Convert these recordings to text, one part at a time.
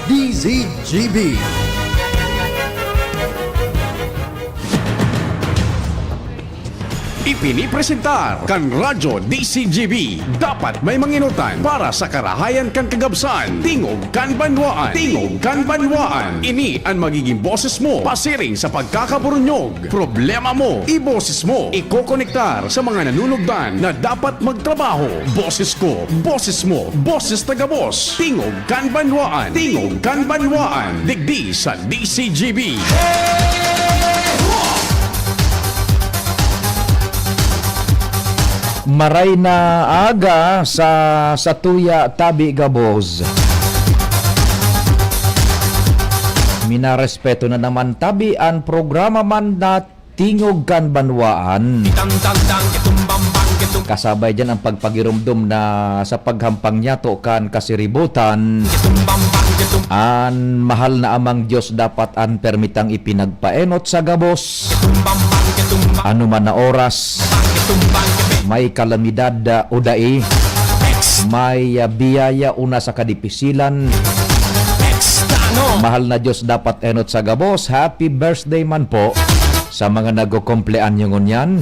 DZGB. Ipinipresentar kan Radyo DCGB. Dapat may manginutan para sa karahayan kan kagabsan. Tingog kan banwaan. Tingog kan banwaan. Ini ang magiging boses mo pasiring sa pagkakaburunyog. Problema mo, iboses mo. Ikokonektar sa mga nanunugdan na dapat magtrabaho. Boses ko, boses mo, boses taga-boss. Tingog kan banwaan. Tingog kan banwaan. Digdi sa DCGB. Maray na aga sa tuya tabi gaboz. Minarespeto na naman tabi ang programa man na Tingog kan Banwaan. Kasabay dyan ang pagpagirumdum na sa paghampang niya to kan kasiributan. An mahal na amang Diyos dapat an permitang ipinagpaenot sa gabos. Ano man na oras, may kalamidad o dai, may biyaya una sa kadipisilan. Mahal na Diyos dapat enot sa gabos. Happy birthday man po sa mga nagkukumpleanyo ngunyan.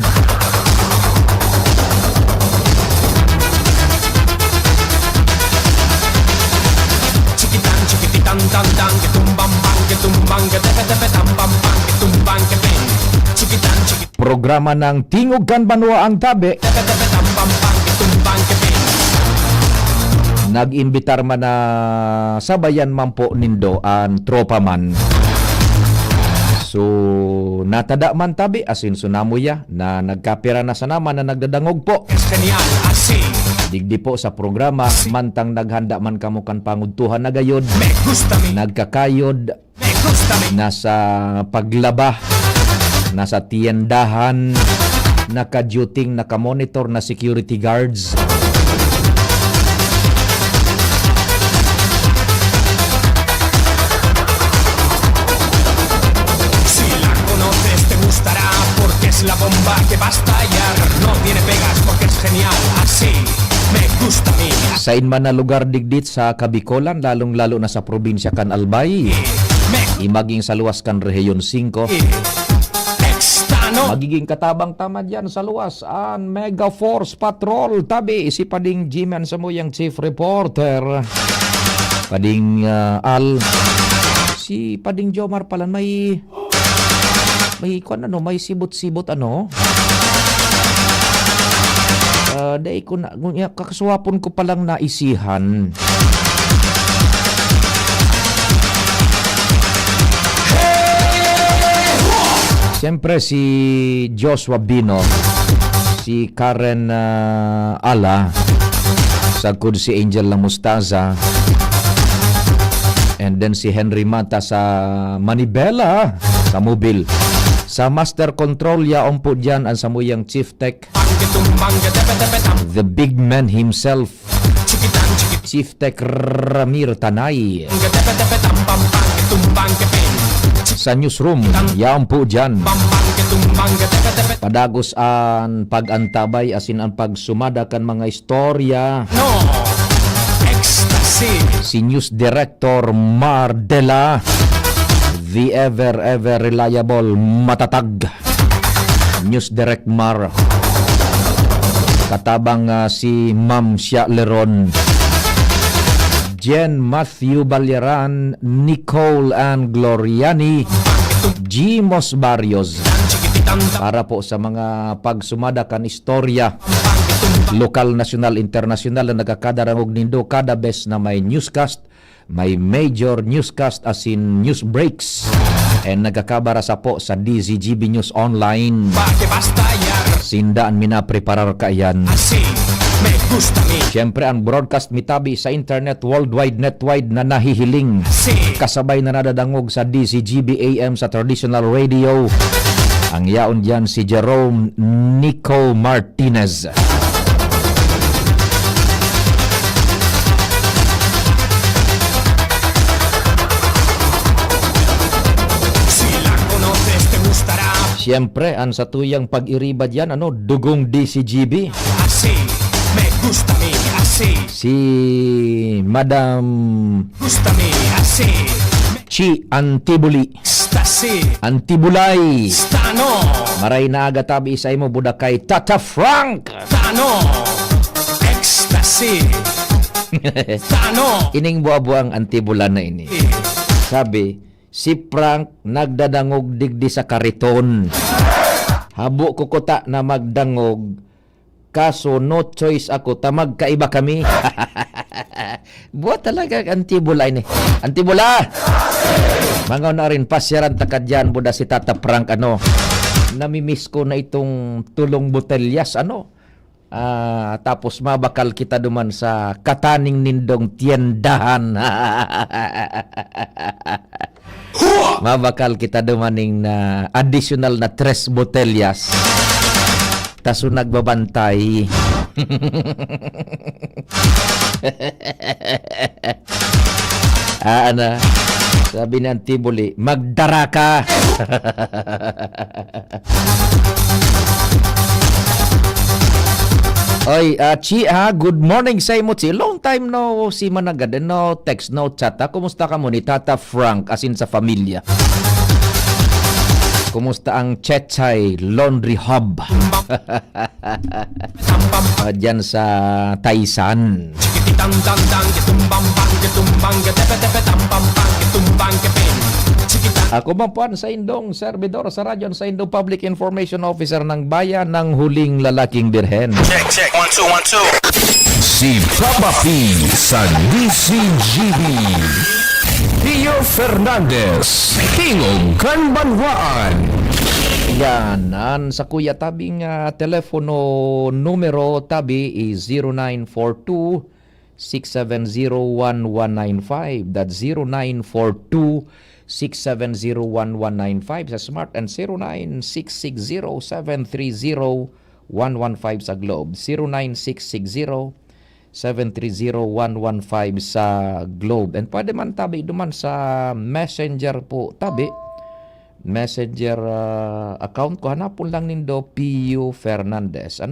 Programa ng Tingog kan Banwaan tabi. Nag-imbitar man na sabayan man po nindo ang tropa man. So natada man tabi asin sunamuya na nagkapira na sa naman na nagdadangog po. Digdi po sa programa mantang naghanda man kamo kan pangudtuhan na gayod. Nagkakayod nasa paglaba, nasa tiyendahan, naka-duting, naka-monitor na security guards. Si la conoces te gustará porque es la bomba que va a estallar. No tiene pegas porque es genial, así me gusta a mí. Sa inman na lugar digdit sa Kabikolan, lalong-lalo na sa probinsya kan Albay, imaging sa luwas kan Rehiyon 5, magiging katabang tama dyan sa luwas ang Mega Force Patrol tabi si Pading Jiman sa muyang chief reporter Pading Al si Pading Jomar pala may may sibot-sibot dahil ko na kakaswapon ko palang naisihan. Siyempre si Joshua Bino, si Karen Ala, sagkod si Angel Lamustaza, and then si Henry Mata sa Manibela, sa Mobil. Sa Master Control yaon po dyan ang samuyang Chief Tech, the big man himself, Chief Tech Ramir Tanay. Sa newsroom, yaon po dyan. Padagos ang pag-antabay asin ang pagsumada kan mga istorya. Si News Director Mardela, the ever reliable matatag News Direct Mar. Katabang si Ma'am Shia Leron, Jen Matthew Balyaran, Nicole Ann Gloriani, Jimos Barrios. Para po sa mga pagsumada kan istorya, lokal, nasyonal, internasyonal na nagkakadarangog nindo kada bes na may newscast, may major newscast as in news breaks, and nagkakabara sa po sa DZGB News Online. Sindaan minapreparar ka yan. Siyempre ang broadcast mitabi sa internet worldwide netwide na nahihiling. Kasabay na nadadangog sa DZGB AM sa traditional radio. Ang yaon dyan si Jerome Nico Martinez. Siyempre, ang sa tuyang pag-iriba dyan, dugong DCGB. Me gusta a mí así, Si Madam gusta a mí así. Chi Antibuli. Está así, Antibulay. está no, Maray na aga tabi sa imo budak kay Tata Frank. está no. Ecstasy, está no. Ining buwa-buwang antibula na ini. Sabi, si Frank nagdadangog digdi sa kariton. Habo ko kuta na magdangog, kaso no choice ako, tamag kaiba kami. Buwa talaga antibula ini. Antibula! Mga na rin, pasyaran takad dyan, buda si Tata Frank, namimiss ko na itong tulong botelyas, tapos mabakal kita duman sa kataning nindong tiendahan. Mabakal kita dumaning na additional na 3 botelyas. Taso nagbabantay. Sabi ng Tibuli, magdara ka. Oy, Chi good morning sa imo, Chi. Long time no si managad, no text, no chat. Kumusta ka mo ni Tata Frank asin sa pamilya? Kumusta ang Chechay Laundry Hub? Diyan sa Taisan. Chiquititang dang dang, que tumbang, que tepe tepe tam pam pam, que tumbang, que pin. Chiquitang Ako Mapuan sa Indong, servidor sa radyo sa Indo Public Information Officer ng Bayan ng Huling Lalaking Birhen. check 1 2 1 2. Si Papa P sa DCGB. Rio Fernandez, Tingog Kanbanwaan. Yan, sa Kuya Tabing telepono numero tabi is 0942-670-1195. That's 0942-670-1195 sa Smart and 09660730-115 sa Globe. 09660730-115 sa Globe. And pwede man tabi duman sa Messenger po tabi. Messenger account ko, hanapon lang nindo Pio Fernandez.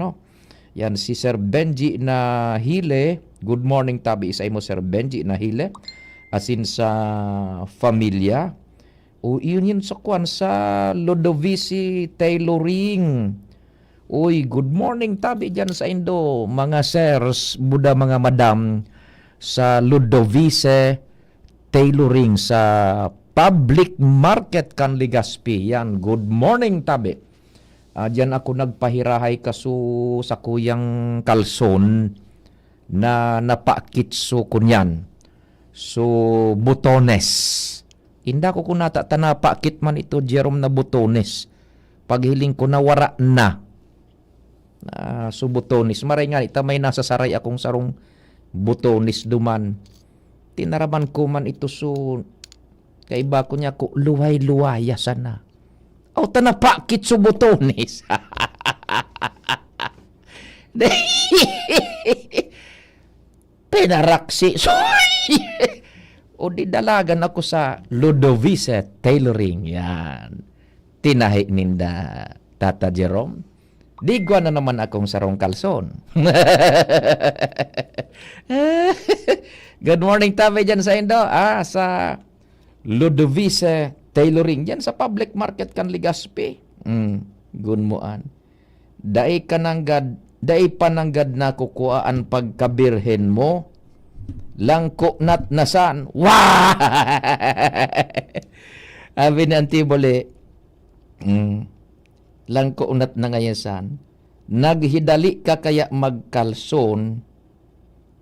Yan si Sir Benji na Hile. Good morning tabi sa imo Sir Benji na Hile. Asin sa familia. O yun sa kwan sa Ludovici Tailoring. Uy, good morning tabi dyan sa Indo. Mga sirs, buda mga madam sa Ludovice Tailoring sa Public Market kan Legazpi. Yan, good morning tabi. Diyan ako nagpahirahay kaso sa kuyang kalson na napakitso kunyan. So, butones. Inda ko kunata tanapakit man ito Jerome na butones. Paghiling ko na wara na. So, butones. Maray nga, may nasa saray akong sarong butones duman. Tinaraman ko man ito so kaiba ko niya ko luway-luwaya sana. O tanapakit sa butones. Pinaraksi. O di dalagan ako sa Ludovice Tailoring. Yan. Tinahi ninda Tata Jerome. Digwa na naman akong sarong kalson. Good morning tabi dyan sa Indo. Sa Ludovice Tailoring. Yan sa public market kan Legazpi. Gunmuan. Dai pananggad na kukuhaan pagkabirhen mo. Langko nat nasan. Wah! Abi ni Antibole. Langko unat na ngayasan. Naghidali ka kaya magkalson.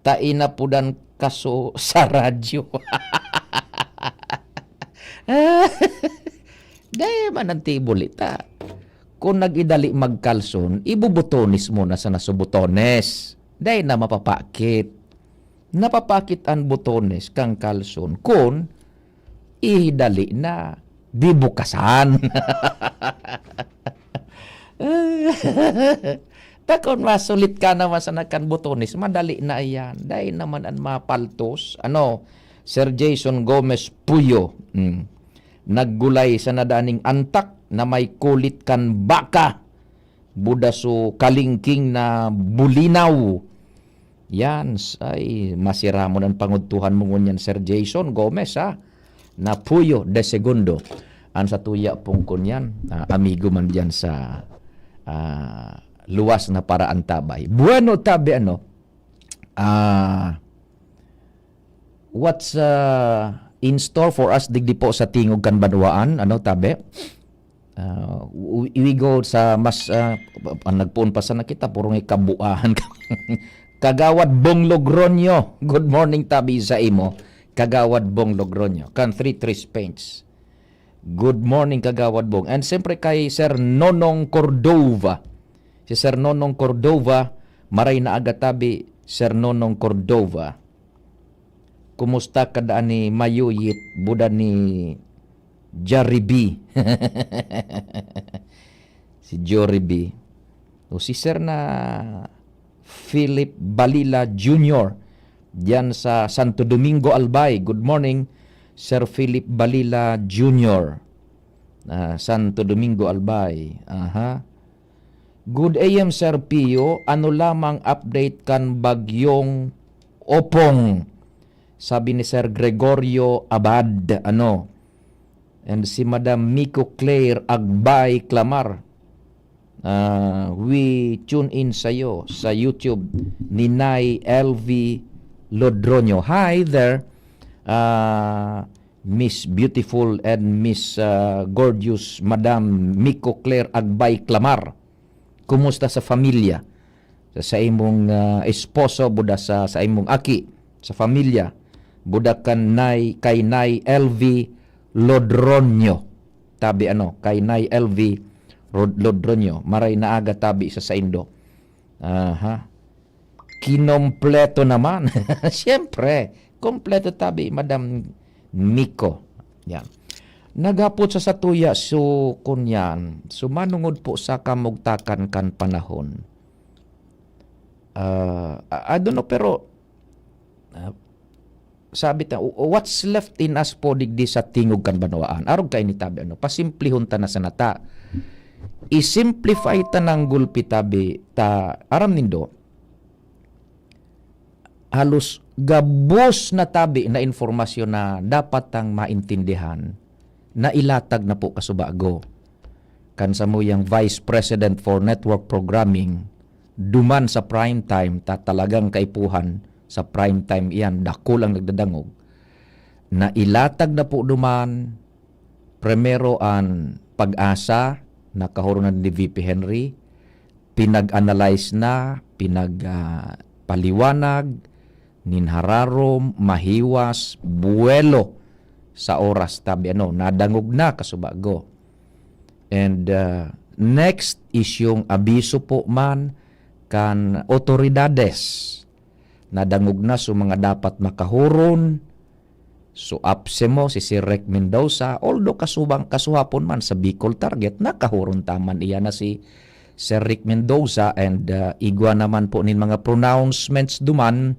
Tainapudan kaso sa radyo. Dahil man ang tibulita. Kung nag-idali magkalson, ibubutonis mo na sa nasubutones. Dahil na mapapakit. Napapakit ang butones kang kalson kung ihidali na dibukasan. Takon masulit ka naman sa nakan butones, madali na iyan. Dahil naman ang mapaltos. Sir Jason Gomez Puyo. Naggulay sa nadaning antak na may kulit kan baka. Budaso kalingking na bulinaw. Yan, ay masira mo ng pangutuhan mo ngunyan, Sir Jason Gomez, ha? Na Puyo de Segundo. Ang sa tuya pong kunyan, amigo man diyan sa luwas na paraan tabay. Bueno, tabi, what's in store for us digdi po sa tingog kan Banwaan, tabi? We go sa mas nagpuon pa sa nakita puro nga kabuuan. Kagawad Bong Logronyo. Good morning tabi sa imo. Kagawad Bong Logronyo. Kan 3-3 paints. Good morning Kagawad Bong. And siyempre kay Sir Nonong Cordova. Si Sir Nonong Cordova, maray na agatabi Sir Nonong Cordova. Kumusta kadaan ni Mayuyit, buda ni Jollibee. Si Jollibee. O si Sir na Philip Balila Jr. diyan sa Santo Domingo, Albay. Good morning, Sir Philip Balila Jr. Santo Domingo, Albay. Good AM, Sir Pio. Ano lamang update kan bagyong Opong? Sabi ni Sir Gregorio Abad. And si Madam Miko Claire Agbay Clamar. We tune in sa'yo sa YouTube ni Nay LV Lodronyo. Hi there, Miss Beautiful and Miss Gorgeous Madam Miko Claire Agbay Clamar. Kumusta sa familia? Sa imong esposo, buda sa imong aki, sa familia. Buda kan kay Nay LV Lodronyo. Tabi kay Nay LV Lodronyo. Maray na aga tabi sa Indo. Kinompleto naman. Siyempre, kompleto tabi, Madam Miko. Yan. Nagapot sa satuya so kunyan. Sumanungod po sa kamugtakan kan panahon. I don't know, pero sabi ta, what's left in us po digdi sa tingog kan Banwaan? Arog kay ni tabi, pasimplihon ta na sa nata. I-simplify ta ng gulpi tabi, aram nindo, halos gabos na tabi na informasyon na dapat tang maintindihan na ilatag na po kasubago. Kan sa mo yung Vice President for Network Programming, duman sa prime time, talagang kaipuhan sa prime time iyan, dako lang nagdadangog, na ilatag na po duman, primero ang Pag-asa, nakahurunan ni VP Henry, pinag-analyze na, pinag-paliwanag, ninhararom, mahiwas, buwelo sa oras tabi, nadangog na kasubago. And next is yung abiso po man kan otoridades, nadangog na so mga dapat makahuron. So apse mo si Sir Rick Mendoza, although kasuhapon man sa Bicol Target, nakahuron taman iya na si Sir Rick Mendoza, and igwa naman po nin mga pronouncements duman,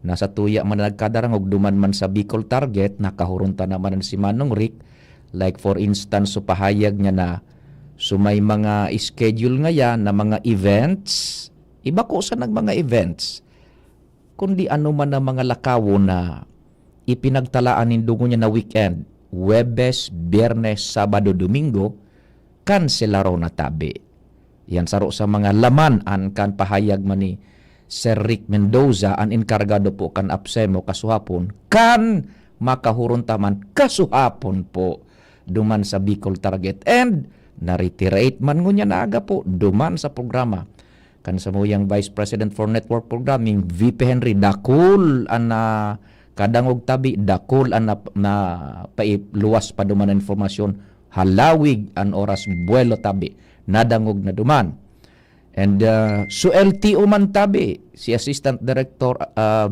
nasa tuya man nagkadarangog duman man sa Bicol Target, nakahuron ta naman si Manong Rick, like for instance, so pahayag niya na so may mga schedule nga yan na mga events, iba ko sa mga events, kundi ano man na mga lakawo na ipinagtalaan nindugo niya na weekend, Webes, Biyernes, Sabado, Domingo, kanselaro na tabi. Yan saro sa mga laman an kan pahayag man ni Sir Rick Mendoza, an enkargado po kan Apsemo kasuhapon, kan makahuron taman kasuhapon po duman sa Bicol Target, and na-reiterate man ngunya na aga po duman sa programa kan sa muyang Vice President for Network Programming, VP Henry, dakul an kadangog tabi, dakul an na pailuwas pa duman ang informasyon, halawig an oras buwelo tabi, nadangog na duman. And so LTO man tabi, si Assistant Director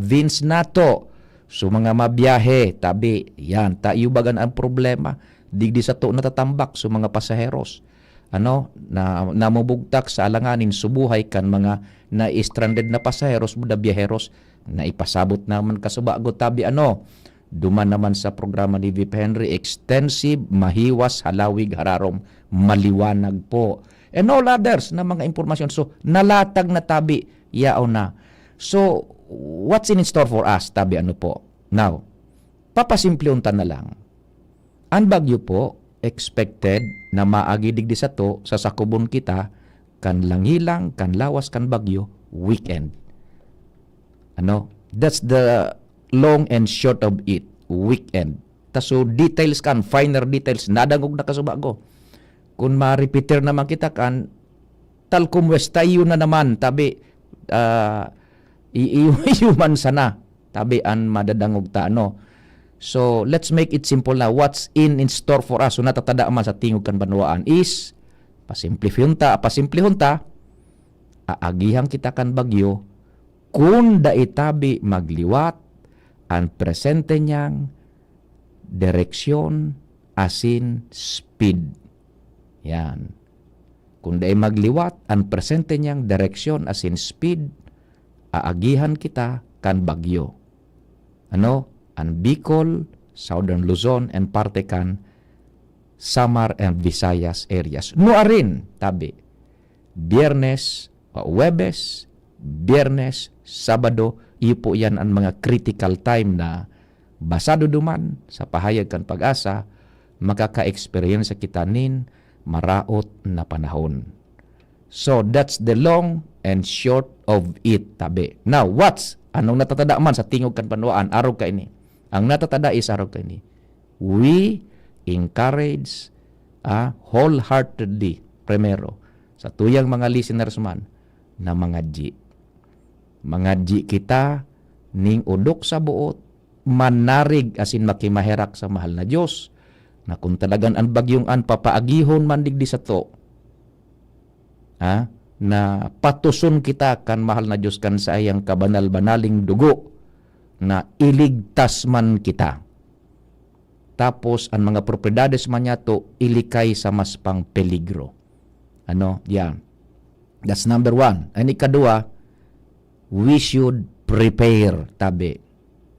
Vince Nato, so mga mabiyahe tabi, yan, tayo bagan ang problema, digdi sa to natatambak so mga pasaheros. Na namubugtak sa alanganin subuhay kan mga na-stranded na pasaheros, buda biyaheros, na ipasabot naman kasubago tabi, duman naman sa programa ni VP Henry, extensive, mahiwas, halawig, hararom, maliwanag po. And all others na mga impormasyon. So, nalatag na tabi, yao na. So, what's in store for us? Tabi ano po? Now, papasimplyon ta na lang. Ang bagyo po, expected na maagidig di sa to, sa sakubon kita, kan langilang, kan lawas, kan bagyo, weekend. Ano? That's the long and short of it. Weekend. Taso details kan, finer details, nadangog na kasubag ko. Kung ma-repeater naman kita kan, talkum west tayo na naman, tabi, iiwan sana, tabi an madadangog ta, ano. So, let's make it simple na. What's in store for us? So, natatada man sa tingog kan banwaan is, pasimplihon ta, aagihan kita kan bagyo, kung daitabi magliwat, ang presente niyang direksyon, asin, speed. Yan. Kung da'i magliwat, ang presente niyang direksyon, asin, speed, aagihan kita kan bagyo. Ano? Ang Bicol, Southern Luzon, and parte kan Samar and Visayas areas. Nuarin, tabi. Biyernes, Huwebes, Biyernes, Sabado, ipo yan ang mga critical time na basado duman sa pahayag kan pag-asa, makaka-experience kita nin maraot na panahon. So, that's the long and short of it, tabi. Now, anong natatada man sa tingog kan panwaan, araw ka ini? Ang natatada is araw ka ini. We encourage wholeheartedly, primero, sa tuyang mga listeners man, na mga G. Mga G kita, ning udok sa buot, manarig asin makimaherak sa mahal na Diyos, na kung talagang ang bagyong an papaagihon man digdi sa to, na patuson kita kan mahal na Diyos kan sa ayang kabanal-banaling dugo, na iligtas man kita. Tapos, ang mga propiedades man niya to, ilikay sa mas pang peligro. Ano? Yan. That's number one. And ikadua, we should prepare, tabi.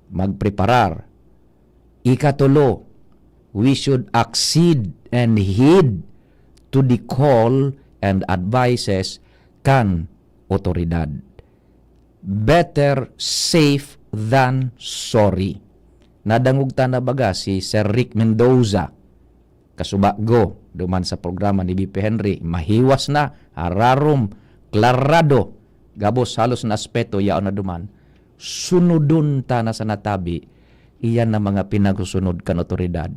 Magpreparar. Ikatulo, we should accede and heed to the call and advices kan otoridad. Better safe than sorry. Nadangog ta na baga si Sir Rick Mendoza, kasubaggo, duman sa programa ni BP Henry, mahiwas na, hararom, klarado, gabos halos na aspeto, yaon na duman, sunodun ta na sa natabi, iyan na mga pinagsusunod kan otoridad.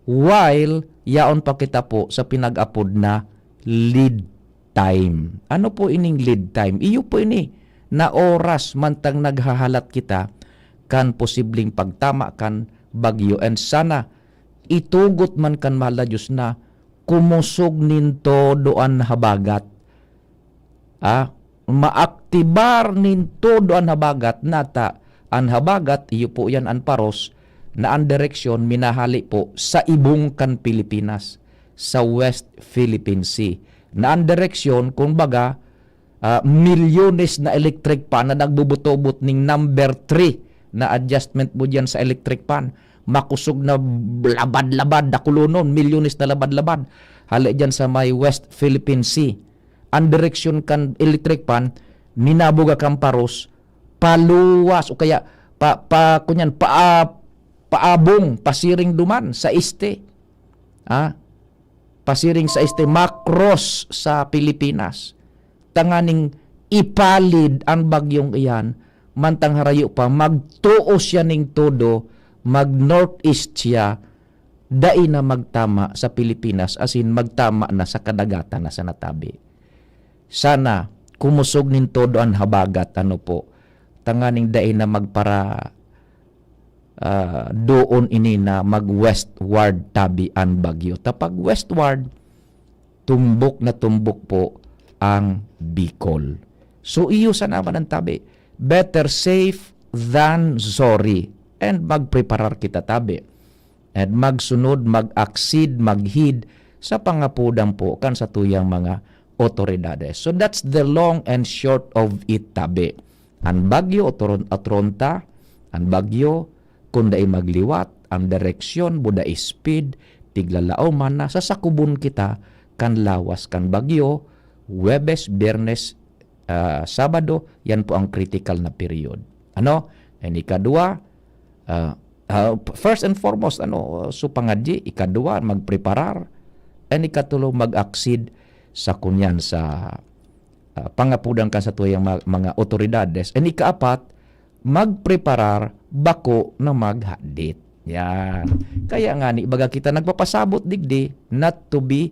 While, yaon pa kita po sa pinag-apod na lead time. Ano po ining lead time? Iyo po ini, na oras mantang naghahalat kita, kan posibleng pagtama kan bagyo, and sana itugot man kan mahal na Diyos na kumusog ninto doan habagat, maaktibar ninto doan habagat, nata an habagat iyo po yan an paros na ang direksyon minahali po sa ibong kan Pilipinas, sa West Philippine Sea, na ang direksyon kung baga milyones na electric pan na nagbubutobot ning number 3 na adjustment mo dyan sa electric pan, makusog na labad-labad, dakulunon, milyones na labad-labad, hali dyan sa may West Philippine Sea. Ang direksyon kan electric pan, minabuga kang paros, paluwas, o kaya paabong, pasiring duman sa este. Pasiring sa este, makros sa Pilipinas. Tanganing ipalid ang bagyong iyan, mantang harayo pa, magtuos siya ning todo, mag-northeast siya, dai na magtama sa Pilipinas, asin magtama na sa kadagatan na sa natabi. Sana, kumusog nin todo ang habagat, ano po, tanganing dai na magpara doon ini na mag-westward tabi ang bagyo. Tapag westward, tumbok na tumbok po ang Bicol. So, iyo sa naman ang tabi. Better safe than sorry. And magpreparar kita tabi. And magsunod, mag-accede, mag-heed sa pangapudang po kan sa tuyang mga otoridades. So that's the long and short of it tabi. Ang bagyo atronta, ang bagyo kunday magliwat, ang direksyon buday speed, tiglalao man na sa sakubon kita kan lawas kan bagyo, Huwebes, Biyernes, Sabado, yan po ang critical na period. Ano? And ikadua, first and foremost, so pangadji, ikadua, magpreparar, and ikatulo, mag-accede sa kunyan sa pangapudan ka sa tuyang mga otoridades. And ikaapat, magpreparar bako na maghadit. Yan. Kaya nga ni baga kita nagpapasabot digdi not to be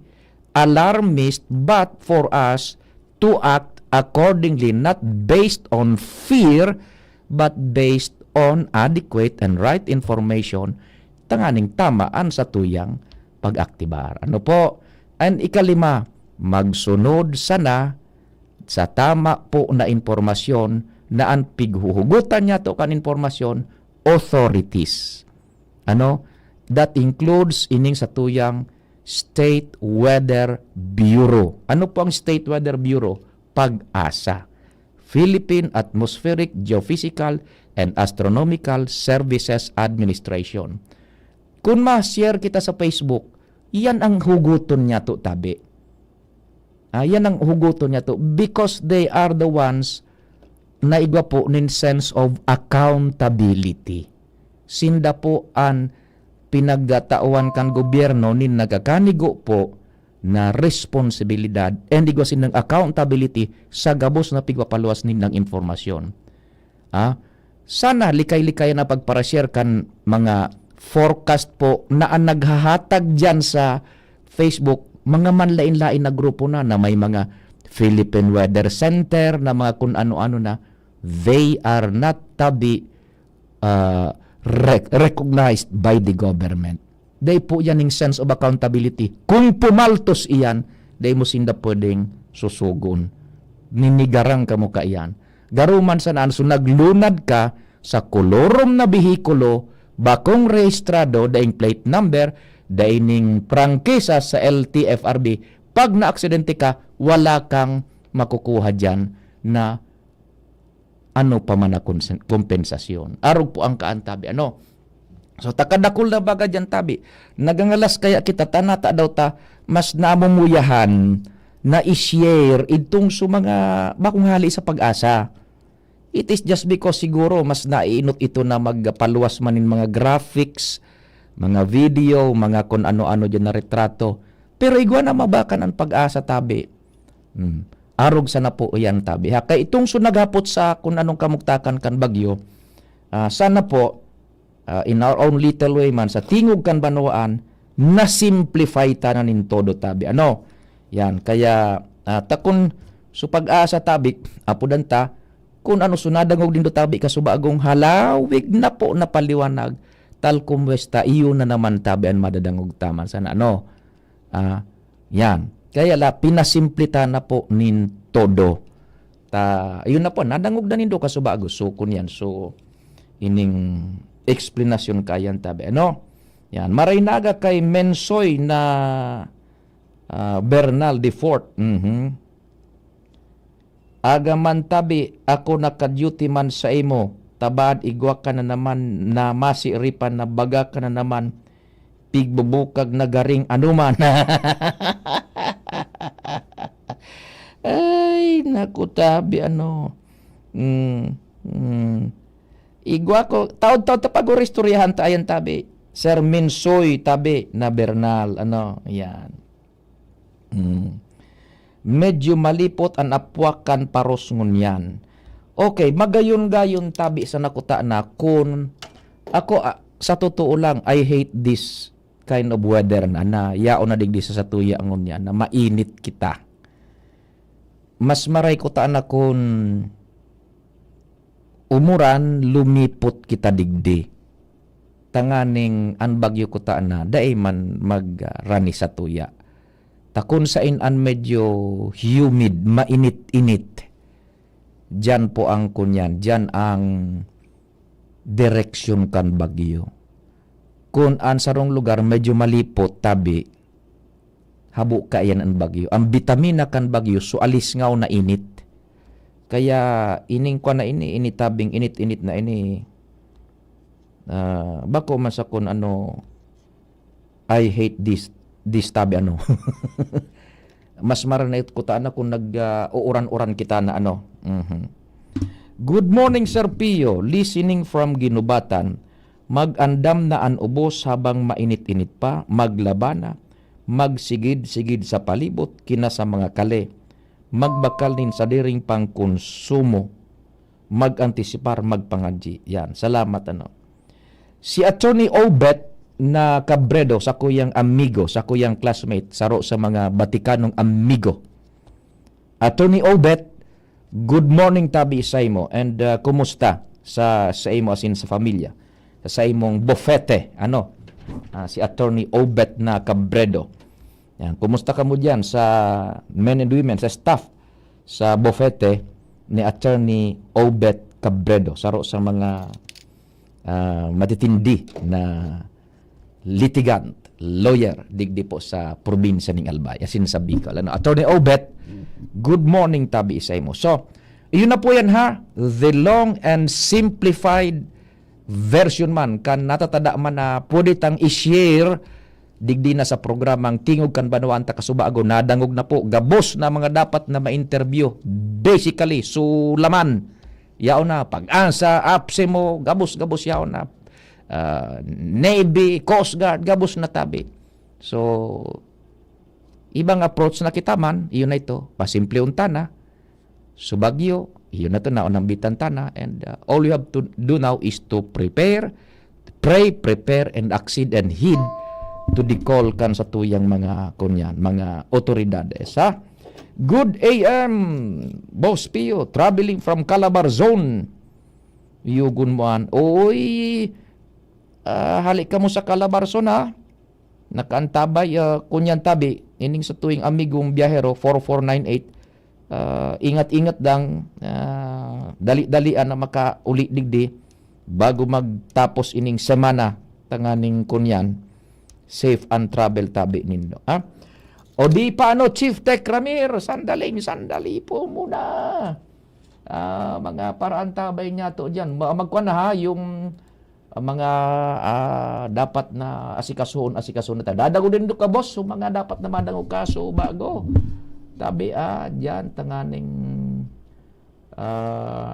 alarmist but for us to act accordingly, not based on fear but based on adequate and right information tanganing tamaan sa tuyang pag-aktibar. Ano po? And ikalima, magsunod sana sa tama po na informasyon na ang pighuhugutan niya to kan informasyon authorities. Ano? That includes ining sa tuyang State Weather Bureau. Ano po ang State Weather Bureau? Pag-asa. Philippine Atmospheric, Geophysical, and Astronomical Services Administration. Kung ma-share kita sa Facebook, yan ang huguton niya to, tabi. Yan ang huguton niya to because they are the ones na igwa po nin sense of accountability. Sinda po ang pinagdatawan kan gobyerno nin nagakanigo po na responsibilidad and igwa sinang accountability sa gabos na pigpapaluwas nin ng informasyon. Sana likay-likay na pagparashare kan mga forecast po na ang naghahatag dyan sa Facebook, mga manlain-lain na grupo na may mga Philippine Weather Center na mga kung ano-ano na, they are not to be recognized by the government. They po yan yung sense of accountability. Kung pumaltos iyan, they mo sinda pwedeng susugon. Ninigarang ka mo ka iyan. Garuman sa naan, so naglunad ka sa kolorom na bihikulo, bakong rehistrado, daing plate number, daining prangkisa sa LTFRB, pag na-aksidente ka, wala kang makukuha dyan na ano pa man na kompensasyon. Arog po ang kaantabi. So takadakul na baga dyan tabi. Nagangalas kaya kita tanata daw ta mas namumuyahan na i-share itong so mga bakong hali sa pag-asa. It is just because siguro mas naiinot ito na magpaluwas manin mga graphics, mga video, mga kung ano-ano dyan na retrato. Pero igwa na mabakan ang pag-asa tabi. Arog sana po yan tabi. Kaya itong sunaghapot sa kung anong kamuktakan kan bagyo, sana po, in our own little way man, sa tingog kan banwaan, na-simplify ta na nin todo tabi. Yan. Kaya, takon so pag-asa tabi, apudan ta, kung ano sunadangog din do tabi, kasubagong halawig na po na paliwanag, tal kumwesta, iyo na naman tabi ang madadangog taman. Sana yan. Kaya pinasimplita na po nin todo. Yun na po, nadangog na nindo kasubago. So, kun yan. So, ining explanation kayan tabi. Yan. Maray naga kay Mensoy na Bernal de Fort. Agaman tabi, ako naka-duty man sa imo. Tabad, igwa ka na naman na masiripan na baga ka na naman. Pigbubukag na garing anuman. Ay, naku tabi, Igwa ko, taod-taod tapag-uristoryahan tayan tabi. Sir Minsoy tabi na Bernal, yan. Medyo malipot ang apwakan paros ngunyan. Okay, magayon-gayon tabi sa nakuta na kung ako, sa totoo lang, I hate this kind of weather na yao na digdi sa tuya angon yan, na mainit kita. Mas maray ko taan na kung umuran, lumipot kita digdi. Tanganing an bagyo ko taan na, daay man magrani sa tuya. Takon sa inan medyo humid, mainit-init. Diyan po ang kunyan, diyan ang direksyon kan bagyo. Kung ang sarong lugar medyo malipot, tabi, habo ka yan ang bagyo. Ang bitamina kan bagyo, so alis ngaw na init. Kaya ining kwa na ini tabing init-init na ini. Bako man sa kung I hate this tabi Mas maranay ko taan na kung nag-uuran-uran kita na Good morning, Sir Pio. Listening from Ginubatan. Mag-andam na an ubos habang mainit-init pa, maglabana, magsigid-sigid sa palibot, kina sa mga kale, magbakal nin sa diring pang konsumo, mag-antisipar, magpangadji. Yan, salamat Si Attorney Obet na Cabredo, sa kuyang amigo, sa kuyang classmate, saro sa mga Batikanong amigo. Attorney Obet, good morning tabi sa imo, and kumusta sa imo asin sa familia, sa imong bufete, si Attorney Obet na Cabredo. Yan, kumusta ka mo diyan sa men and women, sa staff sa bufete ni Attorney Obet Cabredo, saro sa mga matitindi na litigant, lawyer, digdi po sa probinsya ng Albay, asin sa Bicol. Attorney Obet, good morning tabi sa imo. So, yun na po yan ha, the long and simplified version man, kan natatada man na pwede tang i-share digdi na sa programang Tingog kan Banawaan ta Kasubago, nadangog na po, gabos na mga dapat na ma-interview. Basically, sulaman, yaon na, pag-asa, apse mo, gabos-gabos yaon na. Navy, Coast Guard, gabos na tabi. So, ibang approach na kita man, iyon na ito, pasimple unta na, subagyo, iyon na ito na unambitan tana, and all you have to do now is to prepare, pray, prepare, and accede and heed to the call kan sa tuyang mga kunyan, mga otoridades, ha? Good AM, Boss Pio, traveling from Calabar Zone. Yugun mo an, oy, halik ka mo sa Calabar Zone, ha? Nakaantabay, kunyan tabi, ining sa tuwing amigong biyahero, 4498, ingat-ingat dang, dali-dalian na makauli digdi, bago magtapos ining semana, tanganing kunyan, safe and travel tabi nindo, ha? O di paano, Chief Tech Ramir, sandali po muna. Mga paraan tabay niya to dyan. Magkuhan na ha, yung mga dapat na asikasuhon na tayo. Dadago din do ka, boss, yung mga dapat na madangog kaso bago. Tabi dyan, tanganing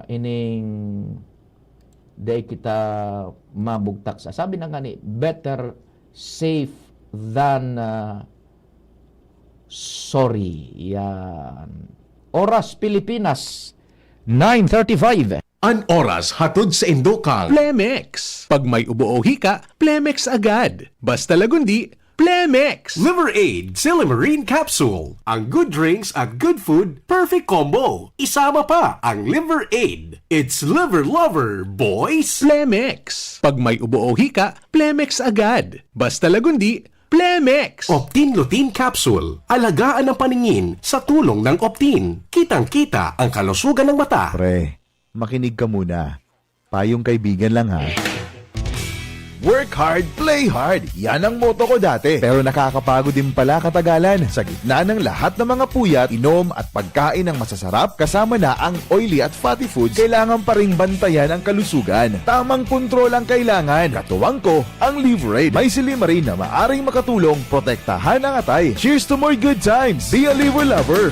ining day kita mabugtak sa. Sabi na nga ni, better safe than sorry. Yan. Oras Pilipinas, 9:35. An oras hatod sa Indokal. Plemex. Pag may ubo o hika, Plemex agad. Basta lagundi, Plemex. Liver Aid Silimarine Capsule. Ang good drinks at good food, perfect combo. Isama pa ang Liver Aid. It's liver lover, boys. Plemex. Pag may ubo o hika, Plemex agad. Basta lagundi, Plemex. Optin Lutein Capsule. Alagaan ang paningin sa tulong ng Optin. Kitang-kita ang kalusugan ng mata. Pre, makinig ka muna. Payong kaibigan lang ha. Work hard, play hard. Yan ang motto ko dati. Pero nakakapagod din pala katagalan. Sa gitna ng lahat ng mga puyat, inom at pagkain ng masasarap, kasama na ang oily at fatty foods, kailangan pa ring bantayan ang kalusugan. Tamang kontrol ang kailangan. Katuwang ko, ang Liverade. May Silimarin na maaring makatulong protektahan ang atay. Cheers to more good times. Be a liver lover.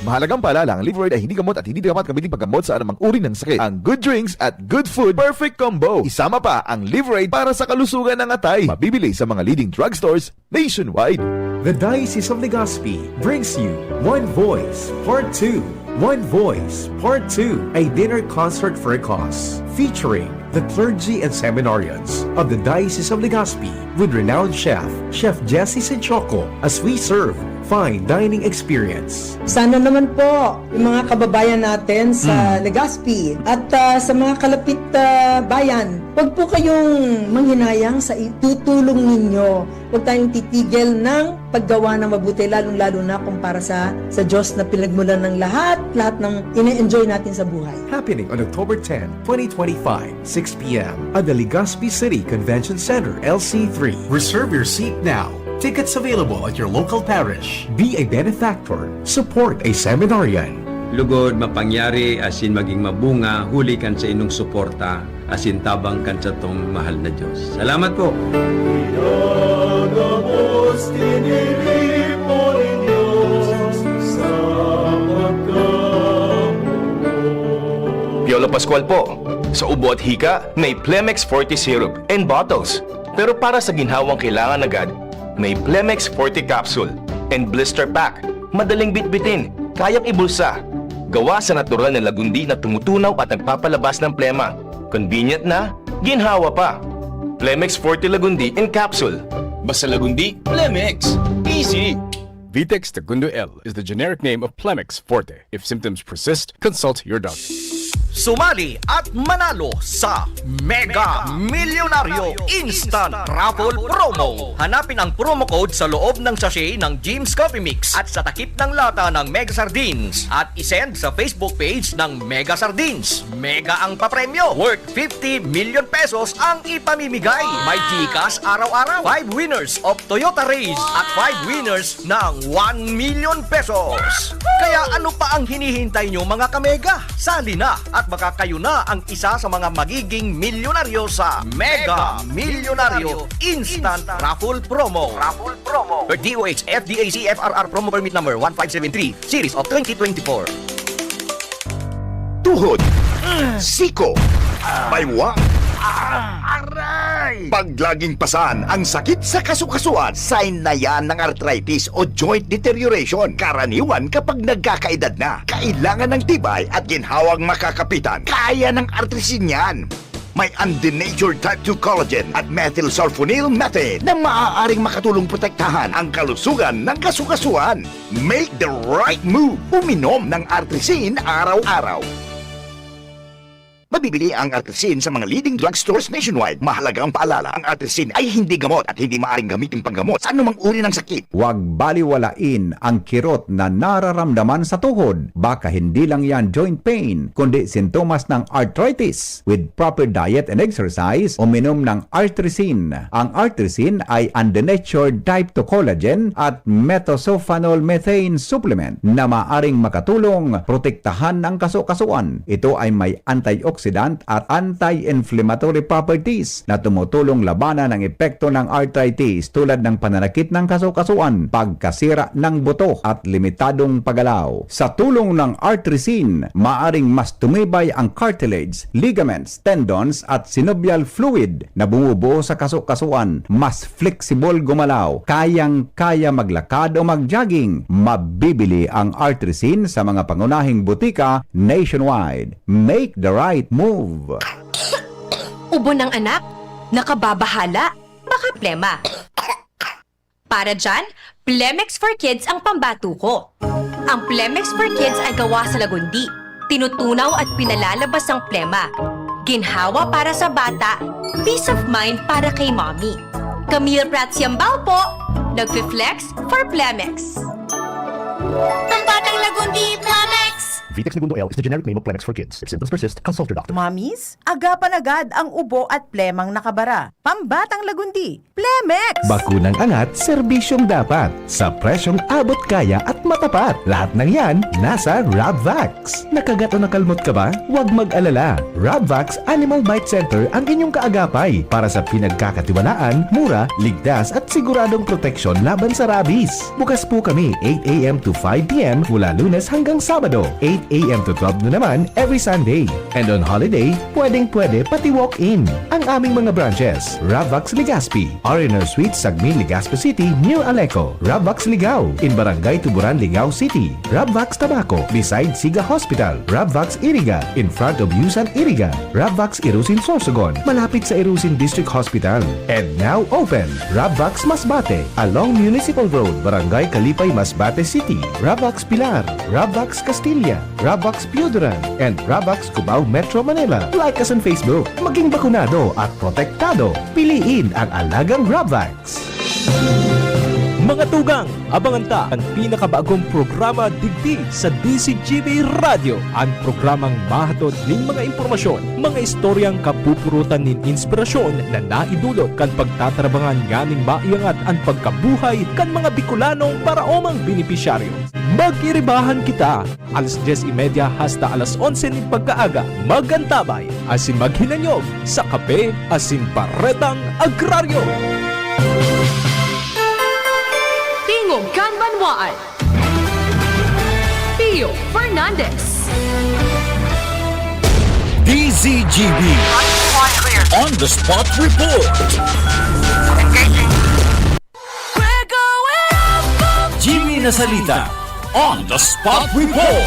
Mahalagang paalala, ang Liverade ay hindi gamot at hindi dapat kamiting paggamot sa anumang uri ng sakit. Ang good drinks at good food, perfect combo. Isama pa ang Liverade para sa kalusugan ng atay. Mabibili sa mga leading drugstores nationwide. The Diocese of Legazpi brings you One Voice, Part 2. One Voice, Part 2, a dinner concert for a cause, featuring the clergy and seminarians of the Diocese of Legazpi with renowned chef, Chef Jesse Senchoco, as we serve fine dining experience. Sana naman po yung mga kababayan natin sa Legazpi at sa mga kalapit bayan, huwag po kayong manghinayang sa itutulong ninyo. Huwag tayong titigil ng paggawa ng mabuti, lalong-lalo na kung para sa Diyos na pinagmulan ng lahat ng ine-enjoy natin sa buhay. Happening on October 10, 2025, 6 p.m. at the Legazpi City Convention Center, LC3. Reserve your seat now. Tickets available at your local parish. Be a benefactor. Support a seminarian. Lugod mapangyari asin maging mabunga, huli kan sa inong suporta, asin tabang kan sa tong mahal na Diyos. Salamat po! usual po. Sa ubo at hika, may Plemex Forte syrup and bottles. Pero para sa ginhawang kailangan agad, may Plemex Forte capsule and blister pack. Madaling bitbitin, kayang ibulsa. Gawa sa natural na lagundi na tumutunaw at nagpapalabas ng plema. Convenient na, ginhawa pa. Plemex Forte Lagundi in capsule. Basta lagundi, Plemex. Easy! Vitex Segundo L is the generic name of Plemex Forte. If symptoms persist, consult your doctor. Sumali at manalo sa Mega Milyonaryo Instant Raffle Promo. Hanapin ang promo code sa loob ng sachet ng Jim's Coffee Mix at sa takip ng lata ng Mega Sardines at isend sa Facebook page ng Mega Sardines. Mega ang papremyo. Worth 50 million pesos ang ipamimigay. May Gcash araw-araw. 5 winners of Toyota Race at 5 winners ng 1 million pesos. Kaya ano pa ang hinihintay nyo mga kamega? Sali na at baka kayo na ang isa sa mga magiging milyonaryo sa Mega Milyonaryo Instant Raffle Promo. Per DOH FDAC FRR Promo Permit Number 1573 Series of 2024. Tuhod, siko, baywang, pag laging pasan ang sakit sa kasukasuan, sign na yan ng arthritis o joint deterioration. Karaniwan kapag nagkakaedad na, kailangan ng tibay at ginhawang makakapitan. Kaya ng artrisin yan. May undenatured type 2 collagen at methylsulfonyl methane na maaaring makatulong protektahan ang kalusugan ng kasukasuan. Make the right move. Uminom ng artrisin araw-araw. Mabibili ang artrisin sa mga leading drugstores nationwide. Mahalaga ang paalala, ang artrisin ay hindi gamot at hindi maaaring gamitin panggamot sa anumang uri ng sakit. Huwag baliwalain ang kirot na nararamdaman sa tuhod. Baka hindi lang yan joint pain, kundi sintomas ng arthritis. With proper diet and exercise, uminom ng artrisin. Ang artrisin ay undenatured type 2 collagen at methylsulfonyl methane supplement na maaaring makatulong protektahan ang kasukasuan. Ito ay may antioxidant at anti-inflammatory properties na tumutulong labanan ang epekto ng arthritis tulad ng pananakit ng kasukasuan, pagkasira ng buto at limitadong paggalaw. Sa tulong ng artrisin, maaring mas tumibay ang cartilage, ligaments, tendons at synovial fluid na bumubuo sa kasukasuan, mas flexible gumalaw, kayang-kaya maglakad o mag-jogging. Mabibili ang artrisin sa mga pangunahing butika nationwide. Make the right move. Ubo ng anak? Nakababahala? Baka plema. Para dyan, Plemex for Kids ang pambato ko. Ang Plemex for Kids ay gawa sa lagundi. Tinutunaw at pinalalabas ang plema. Ginhawa para sa bata, peace of mind para kay mommy. Camille Prats Yambao po, nagfi-flex for Plemex. Pambatang lagundi, Plemex! Vitex Segundo L is the generic name of Plemex for Kids. If symptoms persist, consult your doctor. Mommies, agapan agad ang ubo at plemang nakabara. Pambatang lagundi, Plemex! Bakunang angat, serbisyong dapat. Sa presyong abot kaya at matapat. Lahat ng yan, nasa Rabvax. Nakagat o nakalmot ka ba? Huwag mag-alala. Rabvax Animal Bite Center ang inyong kaagapay para sa pinagkakatiwalaan, mura, ligtas at siguradong proteksyon laban sa rabies. Bukas po kami 8 a.m. to 5 p.m. mula Lunes hanggang Sabado, 8 a.m. to 12 na naman every Sunday. And on holiday, pwedeng-pwede pati walk-in. Ang aming mga branches, Rabvax Legazpi, RNR Suite, Sagmin, Legazpi City, near Aleco. Rabvax Ligao, in Barangay Tuburan, Ligao City. Rabvax Tabaco, beside Siga Hospital. Rabvax Iriga, in front of Yusan Iriga. Rabvax Irusin Sorsogon, malapit sa Irusin District Hospital. And now open, Rabvax Masbate, along Municipal Road, Barangay Kalipay, Masbate City. Rabvax Pilar, Rabvax Castilla, Rabvax Pioduran, and Rabvax Cubao Metro Manila. Like us on Facebook. Maging bakunado at protektado. Piliin ang alagang Rabvax. Mga tugang, abangan ta ang pinakabagong programa digdi sa DCGB Radio. Ang programang mahatod ning mga impormasyon, mga istoryang kapupurutan nin inspirasyon na naidulot kan pagtatrabangan nganing maiangat ang pagkabuhay kan mga Bicolanong paraomang benepisyaryo. Magiribahan kita, alas 10:30 hasta alas 11 ning pagkaaga. Magantabay, asin maghinanyog sa kape, asin baretang agraryo. Tingog Kanbanwaan. Pio Fernandez. DCGB On the Spot Report. Jimmy Nasalita On the Spot Report.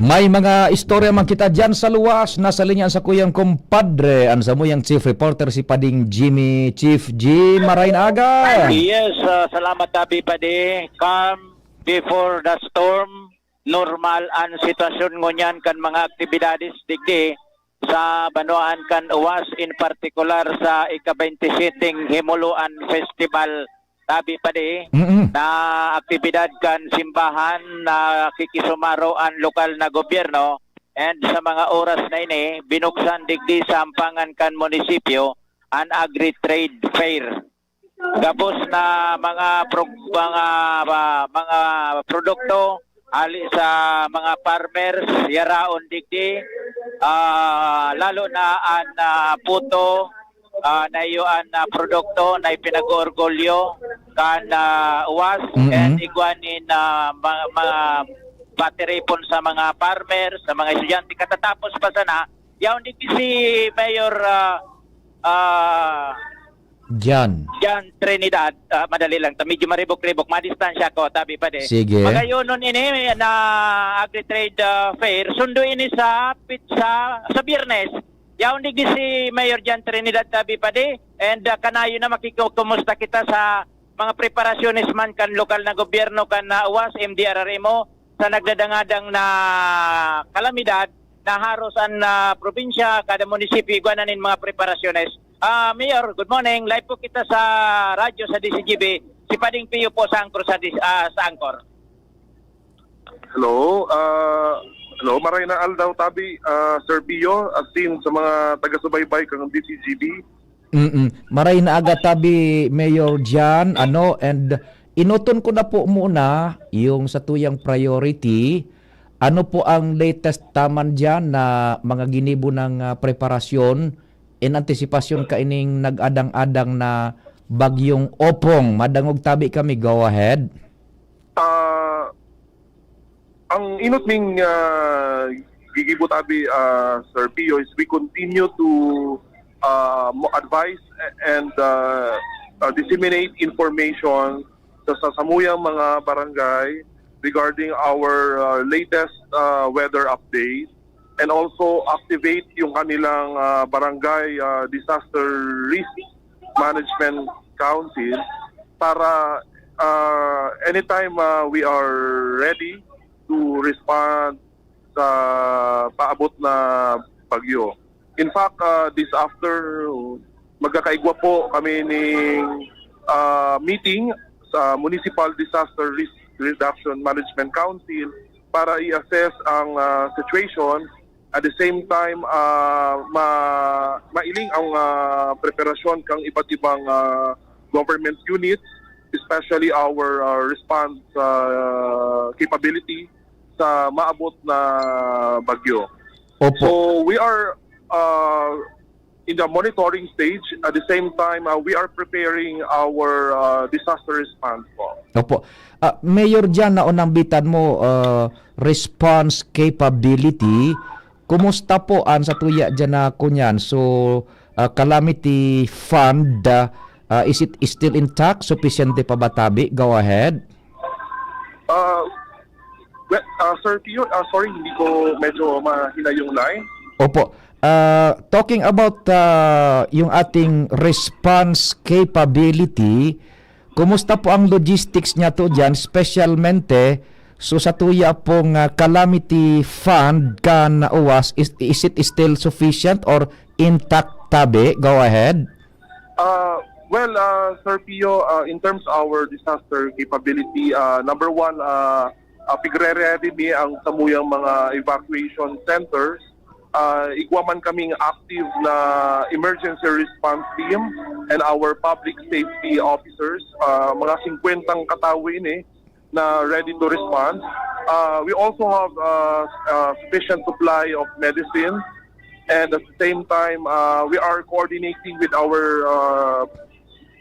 May mga istorya man kita dyan sa luwas. Nasa linya sa kuyang kumpadre. Ang sa muyang chief reporter si Pading Jimmy. Chief G. Marain Aga. Yes, salamat Tabi Padi. Calm before the storm. Normal ang sitwasyon ngunyan kan mga aktibidades digdi sa Banuan kan Uwas, in particular sa ika-27 Himuluan Festival. Tabi Padi na aktibidad kan simbahan na kikisumaro ang lokal na gobyerno, and sa mga oras na ini binuksan digdi sa ampangan kan munisipyo ang Agri-Trade Fair. Gabos na mga produkto ali sa mga farmers yaraon digdi, lalo na ang puto na iyon produkto na ipinag-orgulyo kan Uwas, and igwanin mga battery pon sa mga farmers, sa mga estudyante. Katatapos pa sana yaon digdi si Mayor Jan Trinidad, madali lang, medyo maribok-ribok, madistansya ko, Tabi Padi. Sige. Magayonon ini na Agri-Trade Fair, sundo ini sa Biyernes. Yaon digdi si Mayor Jan Trinidad, Tabi Padi, and kanayo na makikumusta kita sa mga preparasyones man kan lokal na gobyerno kan Uwas, MDRRMO, sa nagdadangadang na kalamidad na haros ang probinsya, kada munisipyo igwananin mga preparasyones. Mayor, good morning. Live po kita sa radyo sa DCGB. Si Pading Pio po sa Angkor sa Angkor. Hello. Hello, maray na aldaw Tabi, Sir Pio, as in sa mga taga-subaybay kang DCGB. Maray na aga Tabi, Mayor Jan, and inuton ko na po muna yung sa tuyang priority. Ano po ang latest taman dyan na mga ginibo ng preparasyon in anticipation kaining nag-adang-adang na bagyong Opong? Madangog Tabi kami, go ahead. Ang inot ning gigibo Tabi, Sir Pio, is we continue to advise and disseminate information sa samuyang mga barangay regarding our latest weather update, and also activate yung kanilang barangay disaster risk management council para anytime we are ready to respond sa paabot na bagyo. In fact, this after magkakaigwa po kami ng meeting sa Municipal Disaster Risk Reduction Management Council para i-assess ang situation. At the same time, mailing ang preparasyon kang iba't ibang government units, especially our response capability sa maabot na bagyo. Opo. So we are in the monitoring stage. At the same time, we are preparing our disaster response po. Opo. Mayor Jan, naunambitan mo response capability. Kumusta po ang sa tuya dyan na kunyan? So, calamity fund, is it still intact? Sufficiente pa ba Tabi? Go ahead. Sir Pio, sorry, hindi ko medyo mahina yung line. Opo. Talking about yung ating response capability, kumusta po ang logistics niya to dyan, specialmente so sa tuya pong calamity fund kan Uwas, is it still sufficient or intact Tabi? Go ahead. Well, Sir Pio, in terms of our disaster capability, number one, pigre-ready mi ang samuyang mga evacuation centers. Igwa man kaming active na emergency response team and our public safety officers, mga 50 katawo ini na ready to respond. We also have sufficient supply of medicine, and at the same time, we are coordinating with our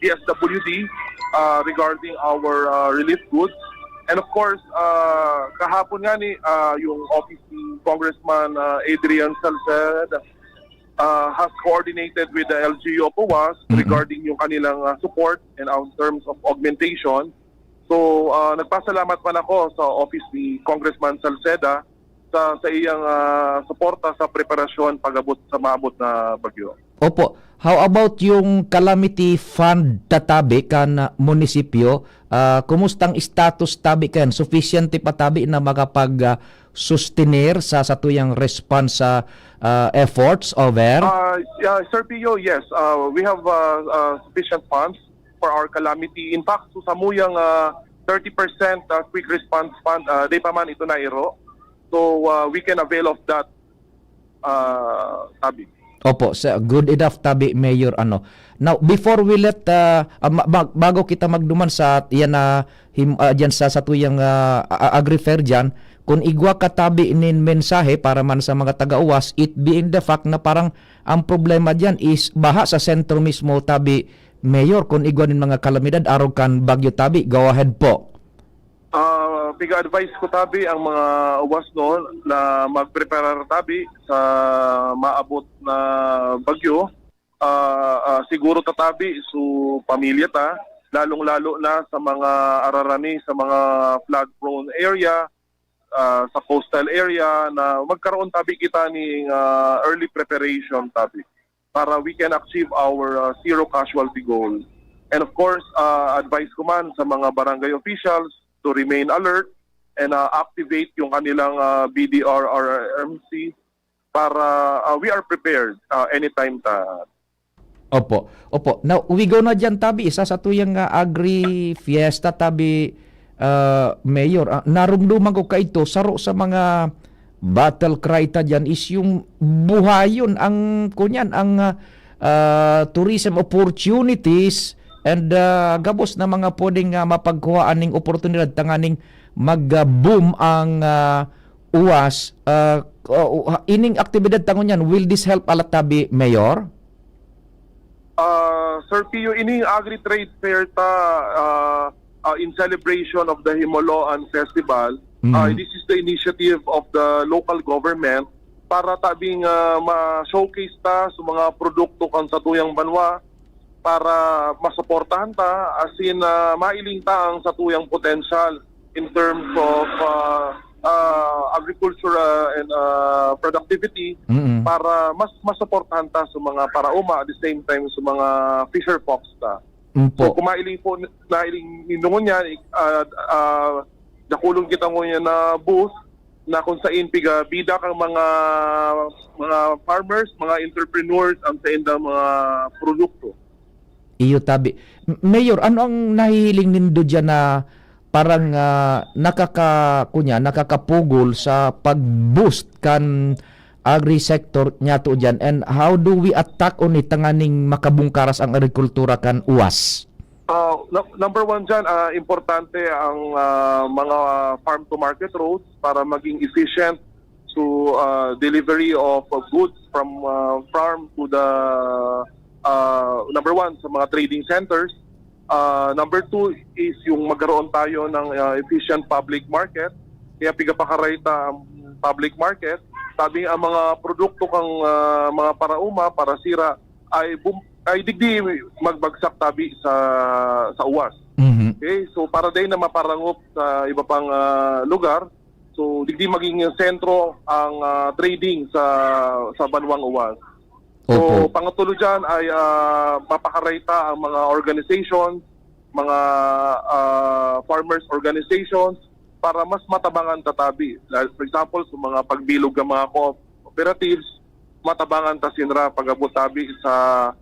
DSWD regarding our relief goods. And of course, kahapon nga ni yung office ni Congressman Adrian Salceda has coordinated with the LGU of UWAS regarding yung kanilang support and in terms of augmentation. So nagpasalamat man ako sa office ni Congressman Salceda sa iyang suporta sa preparasyon pag-abot sa maabot na bagyo. Opo. How about yung calamity fund tatabi kan munisipyo? Kumustang status tabi kan? Sufficiente pa tabi na makapag-sustenir sa satuyang response sa efforts over? Yeah, Sir Pio, yes. We have sufficient funds for our calamity. In fact, susamuyang 30% quick response fund, di pa man ito na iro. So we can avail of that tabi. Opo, good enough tabi, Mayor. Now, before we let bago kita magduman sa yan diyan sa satuyang agri-fair diyan, kung igwa ka tabi nin mensahe para man sa mga taga-uwas, it being the fact na parang ang problema diyan is baha sa sentro mismo tabi, Mayor, kung igwa nin mga kalamidad araw kan bagyo tabi. Go ahead po. Piga-advise ko tabi ang mga uwas noon na mag-prepare tabi sa maabot na bagyo. Siguro tatabi su pamilya ta, lalong-lalo na sa mga ararani sa mga flood-prone area, sa coastal area, na magkaroon tabi kita ng early preparation tabi para we can achieve our zero casualty goal. And of course, advice ko man sa mga barangay officials to remain alert and activate yung kanilang BDR or RMC para we are prepared anytime ta. Opo. Now, we go na dyan tabi, isa sa tuyang agri-fiesta tabi, Mayor. Narumduman ko kaito, saro sa mga battle cry ta dyan is yung buhayon, ang kunyan, ang tourism opportunities and gabos na mga pwedeng mapagkuhaan ng oportunidad tanganing mag-boom ang uwas. Ining aktibidad tangon yan, will this help alat tabi, Mayor? Sir Pio, ining agri-trade fair ta in celebration of the Himoloan Festival. This is the initiative of the local government para tabing ma-showcase ta sa mga produkto kan sa tuyang banwa para masuportahan ta, as in mailing ta ang satuyang potential in terms of agriculture and productivity para mas masuportahan ta sa mga parauma at the same time sa mga fisher folks ta. So kumailing po nailing ninungon yan, nakulong kita ngunyan na booth na kung saan piga bida kang mga farmers, mga entrepreneurs ang sa indang mga produkto. Iyo tabi. Mayor, ano ang nahihiling nindo dyan na parang nakakapugol sa pag-boost kan agri-sector niya to dyan, and how do we attack on itanganing makabungkaras ang agrikultura kan uwas? Number one dyan, importante ang mga farm-to-market roads para maging efficient to delivery of goods from farm to the number one, sa mga trading centers. Number two is yung magkaroon tayo ng efficient public market. Kaya pigapakarayta ang public market. Sabi ang mga produkto kang mga parauma, para sira ay digdi magbagsak tabi sa uwas. Okay, so para din na maparangup sa iba pang lugar, so digdi maging sentro ang trading sa banwang uwas. So pangatulo dyan ay papakarayta ang mga organizations, mga farmers organizations para mas matabangan tatabi. For example, sa mga pagbilog ng mga cooperatives, matabangan ta sinra pag-abot tabi sa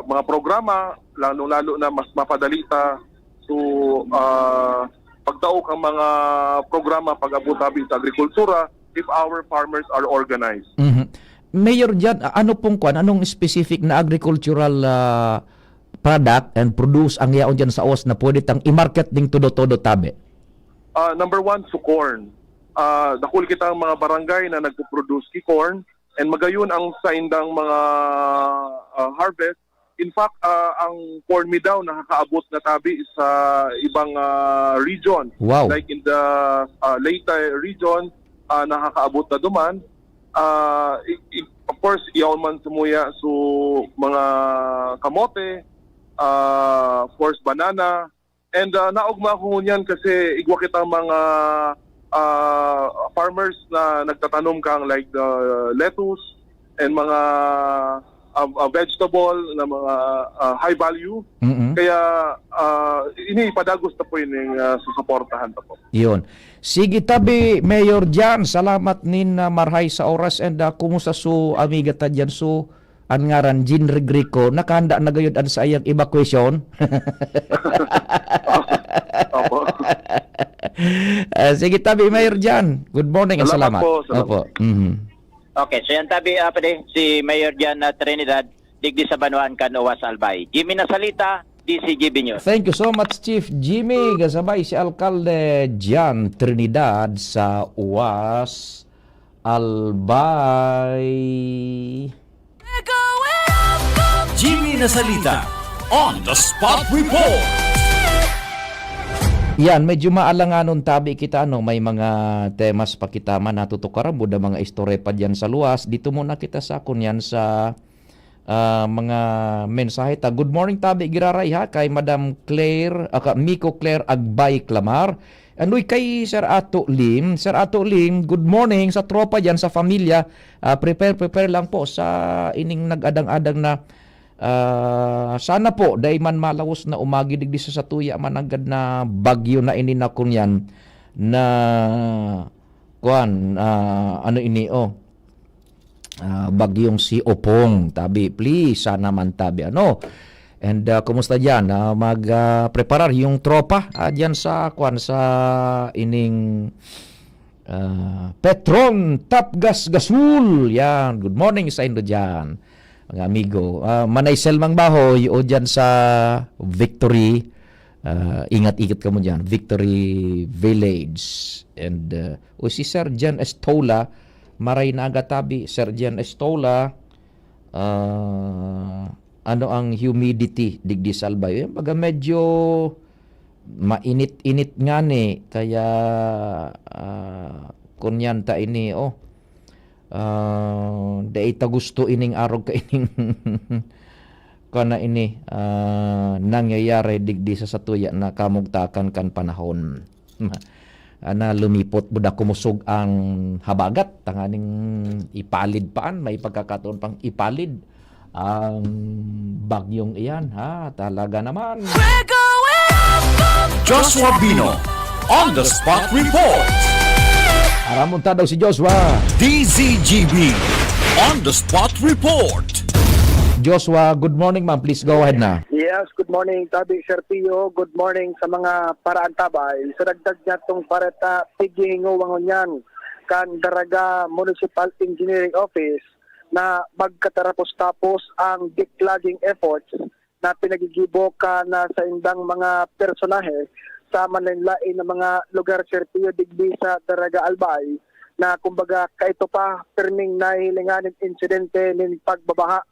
mga programa, lalo na mas mapadali ta so pagtaok ang mga programa pag-abot tabi sa agrikultura if our farmers are organized. Mayor Jan, anong specific na agricultural product and produce ang yaon dyan sa OS na pwede tang i-market ding todo-todo tabi? Number one, corn. Dakul kita ang mga barangay na nagpo-produce ki corn, and magayon ang sa indang mga harvest, in fact, ang corn me daw nakakaabot na tabi sa ibang region. Wow. Like in the Leyte region, nakakaabot na duman. Of course, iyaw man sumuya so mga kamote, of course, banana. And naugma ko niyan kasi igwa kitang mga farmers na nagtatanom kang like the lettuce and mga vegetable na mga high value. Kaya ini padagos na po yun susuportahan pa po. Yun. Sige tabi, Mayor Jan, salamat nin marhay sa oras and kumusta su amiga ta dyan su ang ngaran Jean Regrico, nakahanda na gayud sa ayang evacuation. Opo. Sige tabi, Mayor Jan. Good morning and salamat. Salamat po. Opo. Okay, so yan tabi pwede si Mayor Jan Trinidad, digdi sa Banuan Canoas Albay. Jimmy Nasalita, DCGB News. Thank you so much, Chief Jimmy. Kasabay si Alcalde Jan Trinidad sa UAS Albay. Jimmy Nasalita, On the Spot Report. Yan, medyo maalanganon tabi kita, no? May mga temas pa kita man natutukaran, buda mga istorya pa dyan sa luwas. Dito muna kita sa kunyan sa mga mensahe ta. Good morning tabi giraray ha kay Madam Claire, Miko Claire Agbay Clamar. Anoy kay Sir Ato Lim. Sir Ato Lim, good morning sa tropa dyan sa pamilya. Prepare lang po sa ining nag-adang-adang na sana po dahil man malawos na umagi digdi sa tuya managad na bagyo na ini na kunyan na kuan ano ini bagyong si Opong tabi, please sana man tabi ano. And kumusta diyan mag-preparar yung tropa diyan sa kuan sa ining Petron Tapgas Gasul. Yan, good morning sa indo diyan mga amigo. Manay Selmang Bahoy o dyan sa Victory, ingat-ingat ka mo dyan, Victory Village. And si Sir Jan Estola, maray na agatabi, Sir Jan Estola, ano ang humidity digdi sa Albay? Baga medyo mainit-init nga ni, kaya kunyan ta ini, dahil ta gusto ining arog ka ining kana ini nangyayari digdi sa satuya na kamugtakan kan panahon na lumipot budak kumusog ang habagat tanganing ipalid paan may pagkakataon pang ipalid ang bagyong iyan talaga naman. Joshua Bino, On the Spot Report. Aramunta daw si Joshua. DZGB, On the Spot Report. Joshua, good morning ma'am. Please go ahead na. Yes, good morning Tabi Sir Pio. Good morning sa mga paraan tabay. Sa dagdag niya itong parata pigingo wangon yan kan Daraga Municipal Engineering Office na magkatarapos-tapos ang declogging efforts na pinagigiboka na sa indang mga personahe sa manlain ng mga lugar Sir Pio digdi sa Daraga Albay na kumbaga kaito pa perming nahilinganin insidente ng pagbabaha.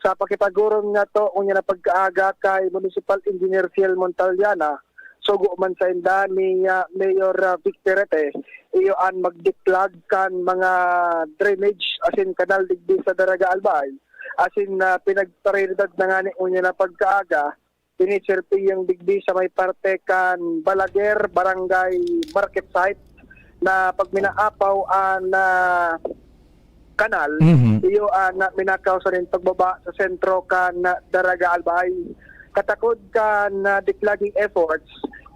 Sa pakipagurong nga to, unya na pagkaaga kay Municipal Engineer Fiel Montaliana, sugo man sa inda ni Mayor Victorete, iyo ang magdiklag kan mga drainage asin kanal digdi sa Daraga Albay. Asin pinagparidad na nga ni unya na pagkaaga, pinisirpi yung digdi sa may parte kan Balaguer, Barangay Market Site na pag minaapaw na kanal, iyo na minakaw sa rin pagbaba sa sentro kan Daraga Albay. Katakod kan declogging efforts,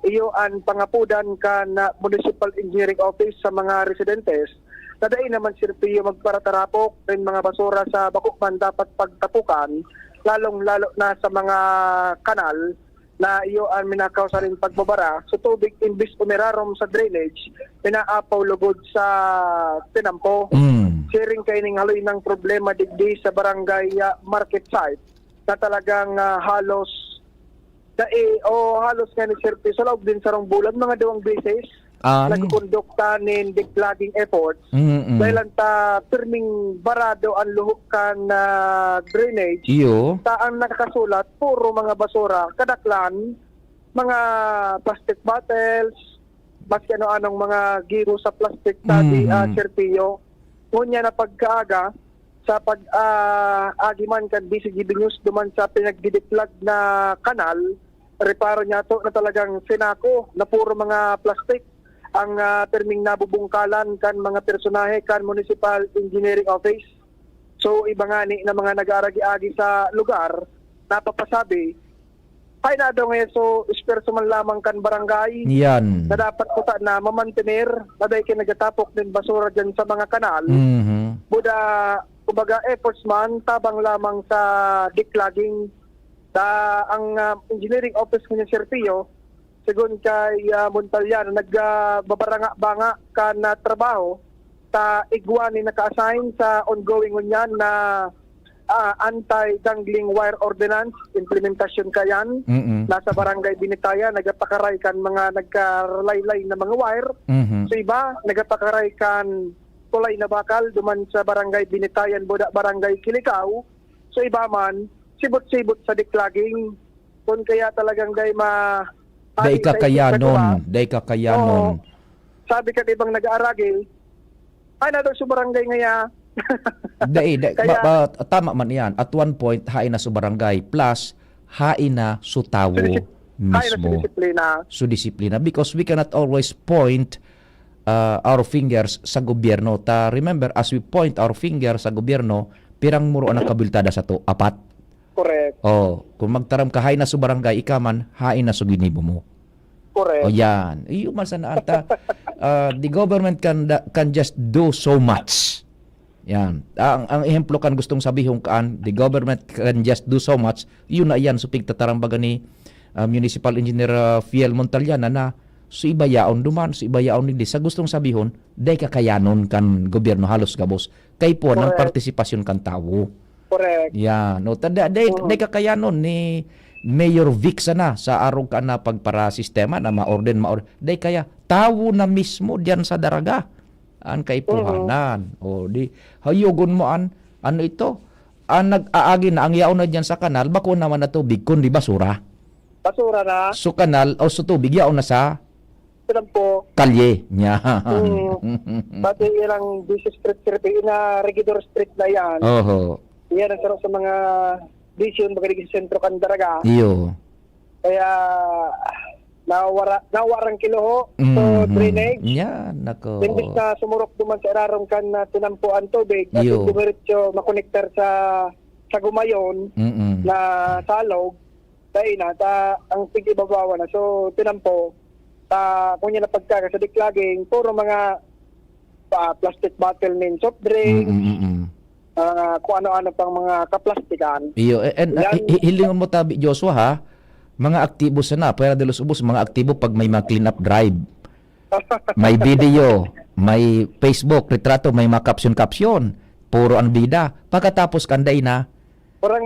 iyo ang pangapudan kan Municipal Engineering Office sa mga residentes. Tadain naman sirpiyo magparatarapok rin mga basura sa bakukman dapat pagtapukan, lalong-lalo na sa mga kanal na iyo ang minakaw sa rin pagbabara. So tubig imbis umirarom sa drainage, pinaapaw lugod sa tinampo. Sharing kayo ng haloy ng problema digdi sa Barangay Market Site na talagang halos nga ni Sir P. Sa loob din sa rong bulan, mga 2 beses nagkondukta nin declogging efforts. Dahil ang pirming barado ang luhukan na drainage. Iyo. Ang nakakasulat, puro mga basura, kadaklan, mga plastic bottles, maski ano-anong mga giro sa plastic tadi, Serpio. Ngunya na pagkaaga, sa pag-agiman kan BCGB News duman sa pinagdidiklag na kanal, reparo niya to na talagang sinako na puro mga plastic ang terming nabubungkalan kan mga personahe kan Municipal Engineering Office. So iba nga ni na mga nag-aaragi-agi sa lugar, napapasabi, ay na daw ngayon so isperso man lamang kan barangay Yan. na dapat ko na mamantener na dahil nagatapok din basura dyan sa mga kanal. Buda, kumbaga efforts man, tabang lamang sa declogging. Ang engineering office ko niya, Serpio, sigun kay Montalyan, nagbabaranga-banga ka na trabaho sa igwani naka-assign sa ongoing unyan na anti-dangling wire ordinance, implementasyon kayan. Nasa barangay Binitaya, nagapakaray kan mga nagkalaylay na mga wire. So iba, nagapakaray kan tulay na bakal duman sa barangay Binitayan, Buda, barangay Kilikaw. So iba man, sibot-sibot sa declogging. Kung kaya talagang day Day kakayanon. Day kakayanon. Sabi ka ibang nag-aaragi, ay na daw sa barangay ngaya. Tama man yan. At one point, hain na sa barangay. Plus, hain na sa tawo mismo. So disiplina. Because we cannot always point our fingers sa gobyerno. Remember, as we point our fingers sa gobyerno, pirang muro ang nakabiltada sa to? 4. Correct. Kung magtaram ka, hain na sa barangay, ikaman, hain na sa ginibo mo. Correct. Yan. Iyo man sa naata. The government can just do so much. Yan. Ang ehemplo kan gustong sabihon kaan, the government can just do so much. Yun na yan. So pigtatarambaga ni Municipal Engineer Fiel Montalyan na so ibayaon duman, so ibayaon nila. Sa gustong sabihon, day kakayanon kan gobyerno halos gabos. Kay po ng partisipasyon kan tao. Correct. Yan. No, day kakayanon ni Mayor Vic sana sa araw ka na pagpara sistema na maorden. Day kaya tao na mismo diyan sa daraga. An kaipuhanan. Di hayugon mo ano ito? Ang nag-aagi na ang yaon na diyan sa kanal, bako naman na tubig kundi basura. Basura na. So kanal o so tubig yaon na sa po. Kalye niya. Pati ilang busy street na Regidor Street na yan. Yan ang sarap sa mga vision magaling sa sentro kan daraga. Iyo. Kaya nawarang kiloho so drainage. Yan, nako. Imbis na sumurok duman sa irarong kan na tinampuan tubig at dumiretso makonektar sa gumayon na salog. Dahil na, ang pigibabawa na. So, tinampo, kung yan na pagkaka sa declogging, puro mga plastic bottle nin soft drink, kung ano-ano pang mga kaplastikan. Iyo, and hilingon mo tabi, Joshua, ha? Mga aktibo sana, pera de los ubos, mga aktibo pag may mga clean up drive. May video, may Facebook, retrato, may mga caption, puro ang bida. Pagkatapos kanday na, Warang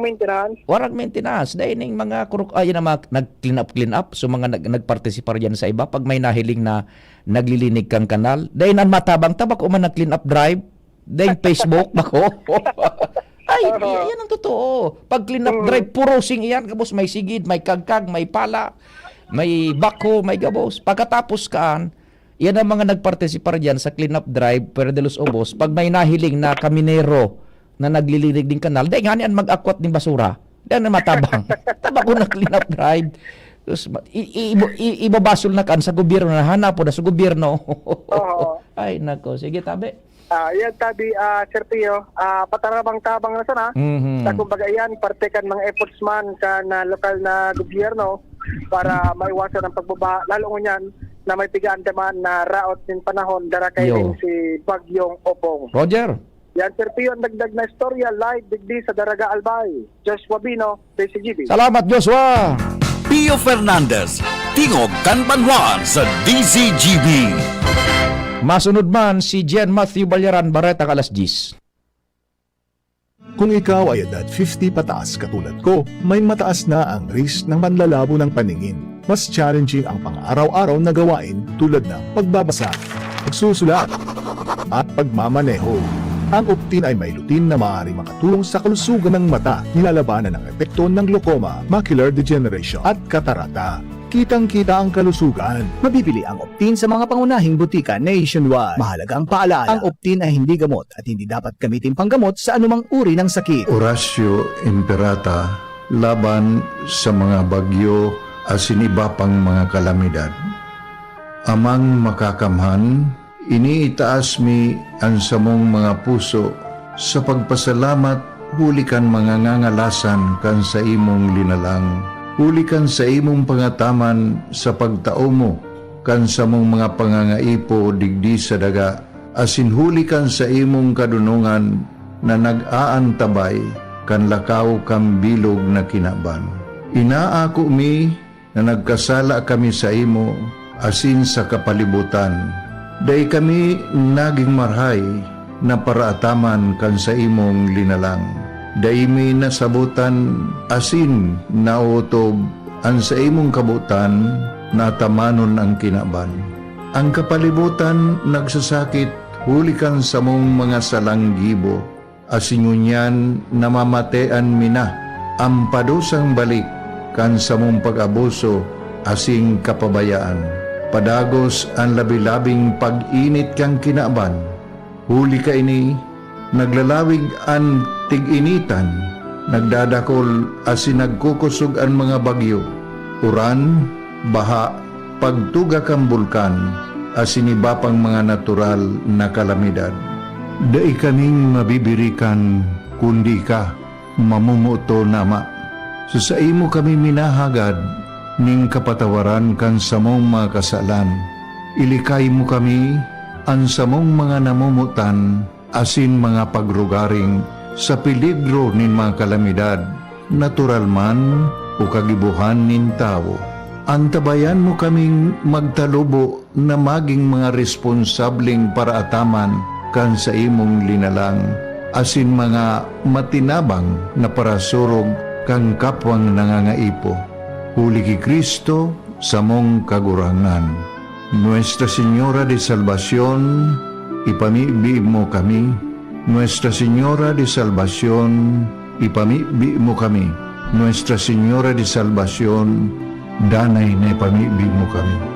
maintenance. Dahil ng mga na nag-clean up. So mga nagpartisipar yan sa iba. Pag may nahiling na naglilinig kang kanal. Dahil ang matabang-tabak o man nag-clean up drive. Dahil Facebook, bako. Ay, yan ang totoo. Pag clean up drive, puro sing iyan. Kabos, may sigid, may kagkag, may pala, may bako, may gabos. Pagkatapos kaan, yan ang mga nagpartisipar yan sa clean up drive, pero de los obos. Pag may nahiling na kaminero, na naglilinig din kanal, dahil nga niyan mag-akwat ng basura. Dahil na matabang. Tabak ko na clean up drive. Tapos, ibabasol na kan sa gobyerno, na hanap po na sa gobyerno. Ay, nako. Sige, tabi. Yan, tabi, Serpio. Patarabang-tabang na sana. Sa kumbaga yan, parte kan mga efforts man ka na lokal na gobyerno para maiwasan ang pagbaba. Lalo ngunyan na may pigante man na raot din panahon dara kay si Bagyong Opong. Roger. Yan, Serpio, ang dagdag na istorya live digdi sa Daraga Albay. Joshua Bino, DCGB. Salamat, Joshua! Pio Fernandez, Tingog Kanbanwaan sa DCGB. Masunod man si Jen Matthew Balyaran Barreta alas 10. Kung ikaw ay edad 50 pataas katulad ko, may mataas na ang risk ng panlalabo ng paningin. mas challenging ang pang-araw-araw na gawain tulad ng pagbabasa, pagsusulat, at pagmamaneho. Ang Optin ay may lutin na maaaring makatulong sa kalusugan ng mata, nilalabanan ng epekto ng glaucoma, macular degeneration at katarata. Kitang-kita ang kalusugan. Mabibili ang Optin sa mga pangunahing butika nationwide. Mahalagang paalala, ang Optin ay hindi gamot at hindi dapat gamitin panggamot sa anumang uri ng sakit. Horacio Imperata laban sa mga bagyo asin iba pang mga kalamidad. Amang makakamhan, iniitaas mi ang samong mga puso sa pagpasalamat hulikan mga ngangalasan kan sa imong linalang. Hulikan sa imong pangataman sa pagtao mo kan sa mong mga pangangaipo digdi sa daga. Asin hulikan sa imong kadunungan na nag-aantabay kan lakaw kang bilog na kinaban. Inaako mi na nagkasala kami sa imo asin sa kapalibutan. Day kami naging marhay na paraataman kan sa imong linalang. Day mi nasabutan asin nautob ang sa imong kabutan na tamanon ang kinaban. Ang kapalibutan nagsasakit hulikan sa mong mga salanggibo. Asin ngunyan namamatean mi na ang padusang balik kan sa mong pag-abuso asing kapabayaan. Padagos ang labi-labing pag-init kang kinaban. Huli ka ini, naglalawig ang tig-initan, nagdadakol asin nagkukusog ang mga bagyo. Uran, baha, pagtuga kang bulkan, asin iba pang mga natural na kalamidad. Dai kaming mabibirikan kundi ka, mamumuto nama. Sa imo kami minahagad, ning kapatawaran kan samong mga kasalan. Ilikay mo kami ang samong mga namumutan asin mga pagrugaring sa peligro nin mga kalamidad, natural man o kagibuhan nin tao. Antabayan mo kaming magtalubo na maging mga responsableng paraataman kan sa imong linalang asin mga matinabang na parasurog kang kapwang nangangaipo. Huli ki Kristo sa mong kagurangan. Nuestra Señora de Salvación, ipamibi mo kami. Nuestra Señora de Salvación, ipamibi mo kami. Nuestra Señora de Salvación, danay na ipamibi mo kami.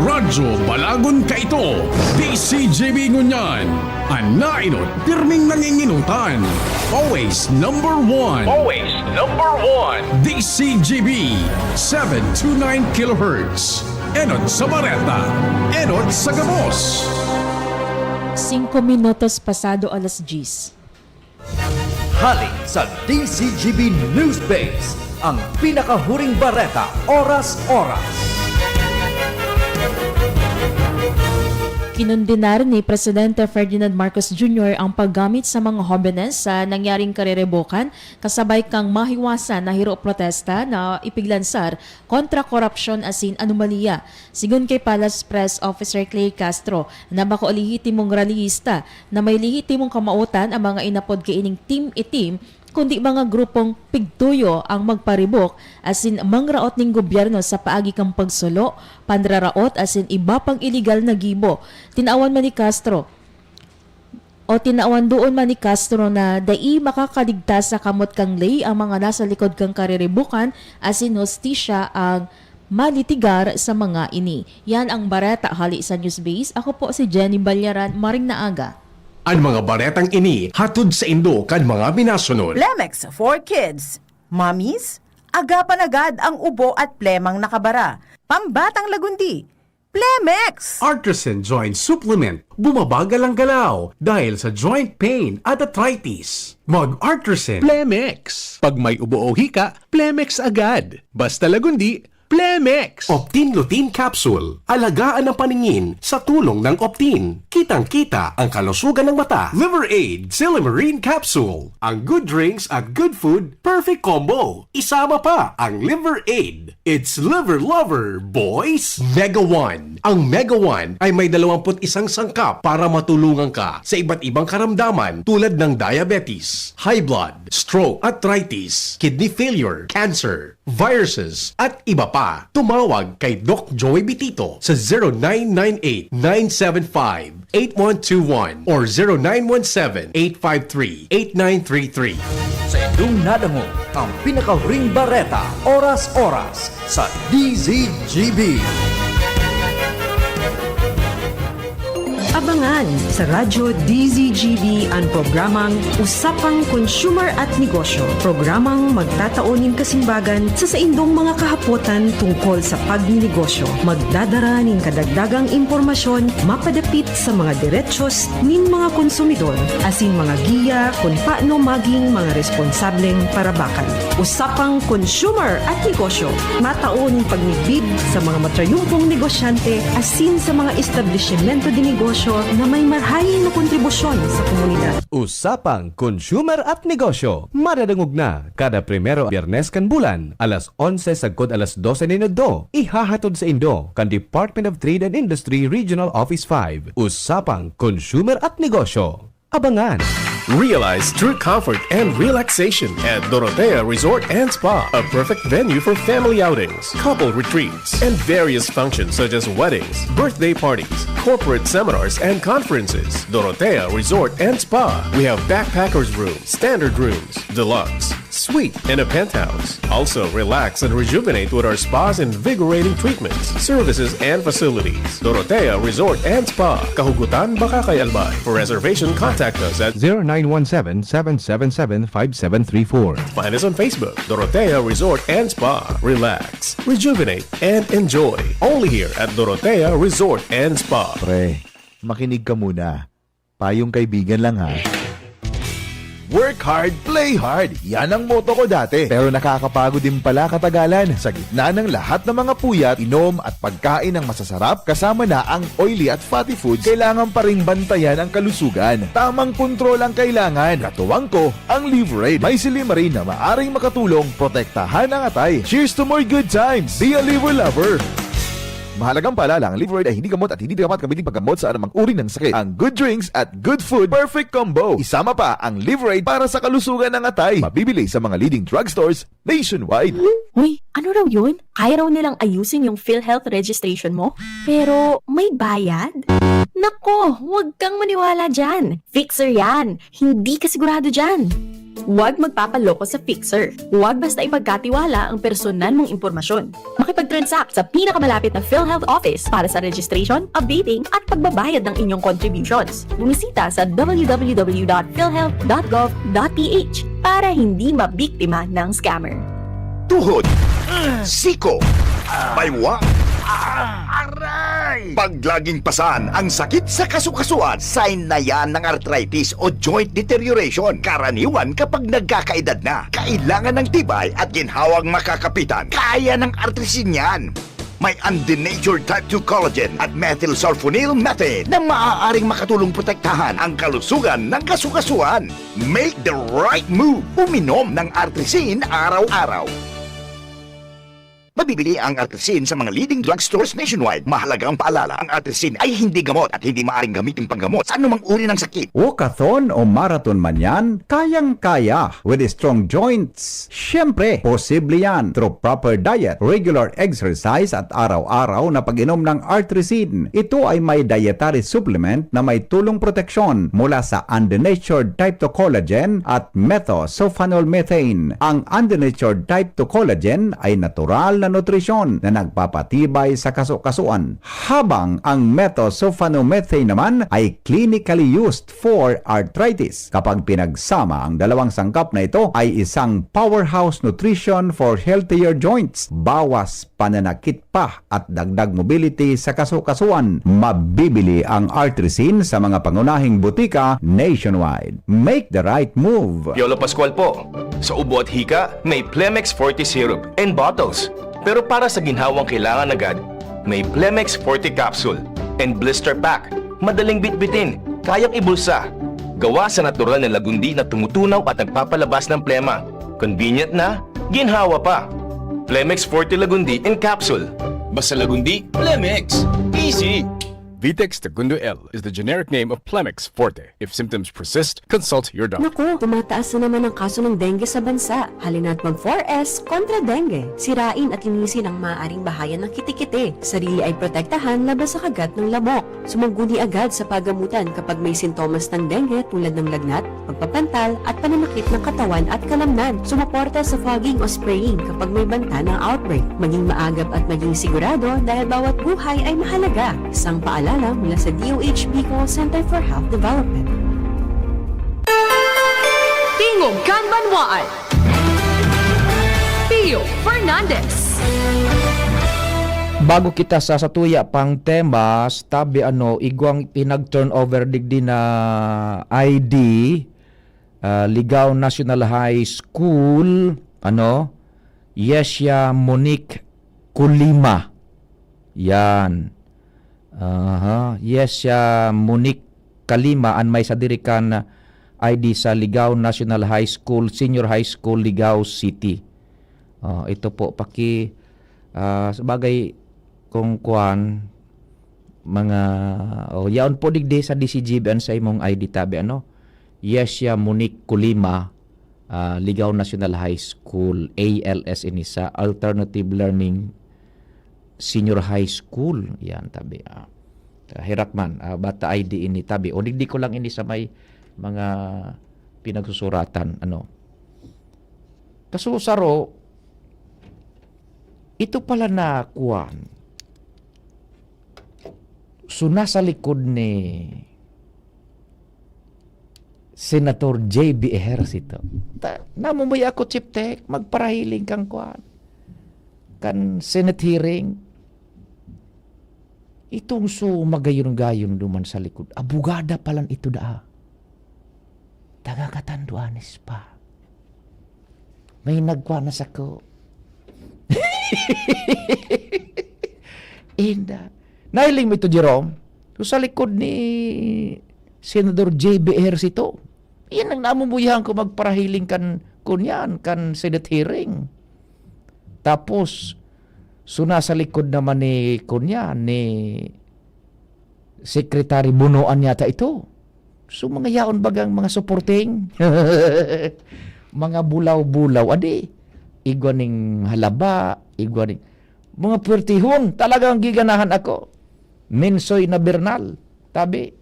Radyo Balagon Kaito, DCGB Ngunyan, Anainot, pirming nanginginutan. Always number one. Always number one. DCGB, 729 kHz. Enot sa Bareta, Enot sa Gabos. 5 minutos pasado alas 10. Hali sa DCGB News Base, ang pinakahuring bareta oras-oras. Kinundinar ni Presidente Ferdinand Marcos Jr. ang paggamit sa mga jóvenes sa nangyaring karerebokan kasabay kang mahiwasan na hiro protesta na ipiglansar kontra korupsyon asin anomalya. Sigun kay Palace Press Officer Clay Castro na bako lihitimong rallyista na may lihitimong kamautan ang mga inapod kaining team-itim kundi mga grupong pigtuyo ang magparibok asin mangraot ning gobyerno sa paagi kang pagsulo, pandraraot asin iba pang illegal na gibo. Tinawan man ni Castro na dai makakaligtas sa kamot kang lay ang mga nasa likod kang kariribukan asin hostisya ang malitigar sa mga ini. Yan ang bareta hali sa Newsbase. Ako po si Jenny Balyaran, maring naaga. Ang mga baretang ini hatod sa indo kan mga binasunod. Plemex for Kids. Mommies, agapan agad ang ubo at plemang nakabara. Pambatang lagundi. Plemex! Artisan Joint Supplement. Bumabagal ang galaw dahil sa joint pain at arthritis. Mag-Artisan Plemex. Pag may ubo o hika, Plemex agad. Basta lagundi, Plemex! Optin Lutein Capsule. Alagaan ang paningin sa tulong ng Optin. Kitang-kita ang kalusugan ng mata. Liver Aid Silimarine Capsule. Ang good drinks at good food, perfect combo. Isama pa ang Liver Aid. It's Liver Lover, boys! Mega One. Ang Mega One ay may 21 sangkap para matulungan ka sa iba't ibang karamdaman tulad ng diabetes, high blood, stroke, arthritis, kidney failure, cancer. viruses, at iba pa. Tumawag kay Doc Joey Bitito sa 0998-975-8121 or 0917-853-8933. Sa inyong nadango ang pinaka-ring bareta, oras-oras sa DZGB. Abangan sa Radyo DZGB ang programang Usapang Consumer at Negosyo. Programang magtataunin kasimbagan sa saindong mga kahapotan tungkol sa pagninegosyo. Magdadara ning kadagdagang impormasyon mapadapit sa mga diretsyon nin mga konsumidor asin mga giya kung paano maging mga responsableng parabakan. Usapang Consumer at Negosyo. Mataon pagnibid sa mga matrayumpong negosyante asin sa mga establishmento de negosyo na may marhayin na kontribusyon sa komunidad. Usapang Consumer at Negosyo. Madadangog na kada primero Biyernes kan bulan, alas 11 sagkod alas 12 minuto. Ihahatod sa Indo kan Department of Trade and Industry Regional Office 5. Usapang Consumer at Negosyo. Abangan! Realize true comfort and relaxation at Dorotea Resort and Spa, a perfect venue for family outings, couple retreats, and various functions such as weddings, birthday parties, corporate seminars, and conferences. Dorotea Resort and Spa. We have backpackers rooms, standard rooms, deluxe, suite, and a penthouse. Also, relax and rejuvenate with our spas and invigorating treatments, services, and facilities. Dorotea Resort and Spa, Kahugutan, Bakakay, Albay. For reservation, contact us at 0917-777-5734. Find us on Facebook, Dorotea Resort and Spa. Relax, rejuvenate, and enjoy. Only here at Dorotea Resort and Spa. Pre, makinig ka muna. Payong kaibigan lang ha. Work hard, play hard. Yan ang motto ko dati. Pero nakakapagod din pala katagalan. Sa gitna ng lahat ng mga puyat, inom at pagkain ng masasarap, kasama na ang oily at fatty foods, kailangan pa ring bantayan ang kalusugan. Tamang kontrol ang kailangan. Katuwang ko, ang Liverade. May silimarin na maaring makatulong protektahan ang atay. Cheers to more good times. Be a liver lover. Mahalagang paalala, ang Liverade ay hindi gamot at hindi dapat gamitin paggamot sa anumang uri ng sakit. Ang good drinks at good food, perfect combo. Isama pa ang Liverade para sa kalusugan ng atay. Mabibili sa mga leading drugstores nationwide. Uy, ano raw yun? Kaya raw nilang ayusin yung PhilHealth registration mo? Pero may bayad? Nako, huwag kang maniwala dyan. Fixer yan. Hindi ka sigurado dyan. Huwag magpapaloko sa Fixer. Huwag basta ipagkatiwala ang personal mong impormasyon. Makipag-transact sa pinakamalapit na PhilHealth office para sa registration, updating at pagbabayad ng inyong contributions. Bumisita sa www.philhealth.gov.ph para hindi mabiktima ng scammer. Tuhod, siko, baywa, aray! Pag laging pasan ang sakit sa kasukasuan, sign na yan ng arthritis o joint deterioration. Karaniwan kapag nagkakaedad na, kailangan ng tibay at ginhawang makakapitan. Kaya ng artrisin yan. May undenatured type 2 collagen at methylsulfonyl methane na maaaring makatulong protektahan ang kalusugan ng kasukasuan. Make the right move. Uminom ng artrisin araw-araw. Mabibili ang artrisin sa mga leading drugstores nationwide. Mahalaga ang paalala, ang artrisin ay hindi gamot at hindi maaaring gamitin panggamot sa anumang uri ng sakit. Walkathon o marathon man yan, kayang-kaya with strong joints. Siyempre, posible yan through proper diet, regular exercise at araw-araw na pag-inom ng artrisin. Ito ay may dietary supplement na may tulong proteksyon mula sa undenatured type 2 collagen at methylsulfonylmethane. Ang undenatured type 2 collagen ay natural na nutrisyon na nagpapatibay sa kasukasuan, habang ang methylsulfonylmethane naman ay clinically used for arthritis. Kapag pinagsama ang dalawang sangkap na ito ay isang powerhouse nutrition for healthier joints. Bawas pananakit pa at dagdag mobility sa kasukasuan. Mabibili ang artrisin sa mga pangunahing butika nationwide. Make the right move. Yolo Pascual po. Sa ubo at hika, may Plemex Forte Syrup and bottles. Pero para sa ginhawang kailangan agad, may Plemex Forte Capsule and Blister Pack. Madaling bitbitin, kayang ibulsa. Gawa sa natural na lagundi na tumutunaw at nagpapalabas ng plema. Convenient na, ginhawa pa. Plemex Forte Lagundi in Capsule. Basta lagundi, Plemex. Easy! Vitex Segundo L is the generic name of Plemix Forte. If symptoms persist, consult your doctor. Naku, tumataas na naman ang kaso ng dengue sa bansa. Halina't mag 4S kontra dengue. Sirain at linisin ang maaaring bahayan ng kitikite. Sarili ay protektahan laban sa kagat ng lamok. Sumangguni agad sa paggamutan kapag may sintomas ng dengue tulad ng lagnat, pagpapantal at pananakit ng katawan at kalamnan. Sumuporta sa fogging o spraying kapag may banta ng outbreak. Maging maagap at maging sigurado dahil bawat buhay ay mahalaga. Isang paalala mula sa DOH Bicol Center for Health Development. Tingog Kanbanwaan. Pio Fernandez. Bago kita sa satuya pang temas, tabi igwang pinag-turnover digdi na ID, Ligao National High School, Yesya Monique Kulima. Yan. Yesya Monique Kalima an may sadirikan ID sa Ligao National High School, Senior High School, Ligao City. Ito po sebagai kung kuan mga yaon po digdi sa DCGB an sa imong ID tabi Yesya Monique Kulima, Ligao National High School, ALS ini sa Alternative Learning Senior High School. Yan tabi. Hirakman, bata ID ini tabi. O digdi ko lang ini sa may mga pinagsusuratan. Kasusaro, ito pala na kuwan. So nasa likod ni Senator J.B. Ejercito. Namumay ako, Chiptek, magparahiling kang kuwan. Kan Senate hearing. Itong magayon-gayon duman sa likod. Abugada palang ito Taga-Katanduanes pa. May nagkwanas ako. Inda. Nahiling mo ito, Jerome. So, sa likod ni Senator J.B. Ejercito. Yan ang namumuyahan ko magparahiling kan Senate hearing. Tapos, nasa likod naman ni Secretary Bunuan yata ito. So, mga yaon bagang mga supporting. Mga bulaw-bulaw. Adi, igwaning halaba, igwaning mga pertihon. Talagang giganahan ako. Mensoy na Bernal. Tabi,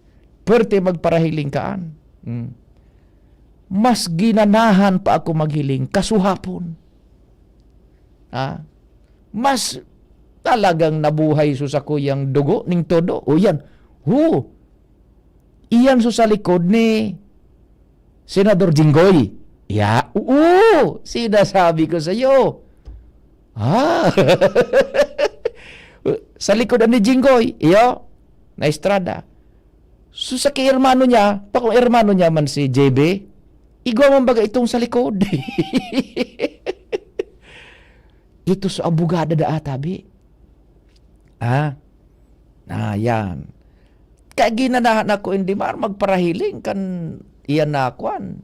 perte magparahiling kaan. Mas ginanahan pa ako maghiling kasuhapon. Mas talagang nabuhay sa kuyang dugo ning todo. O yan. Iyan sa likod ni Senador Jinggoy. Sinasabi ko sa iyo. Sa likod ni Jinggoy, na estrada. So sa hermano niya, kung hermano niya man si JB, igwa man baga itong sa likod. Ito sa abogada tabi. Yan. Kaya ginanahan ako hindi magparahiling kan iyan na akuan.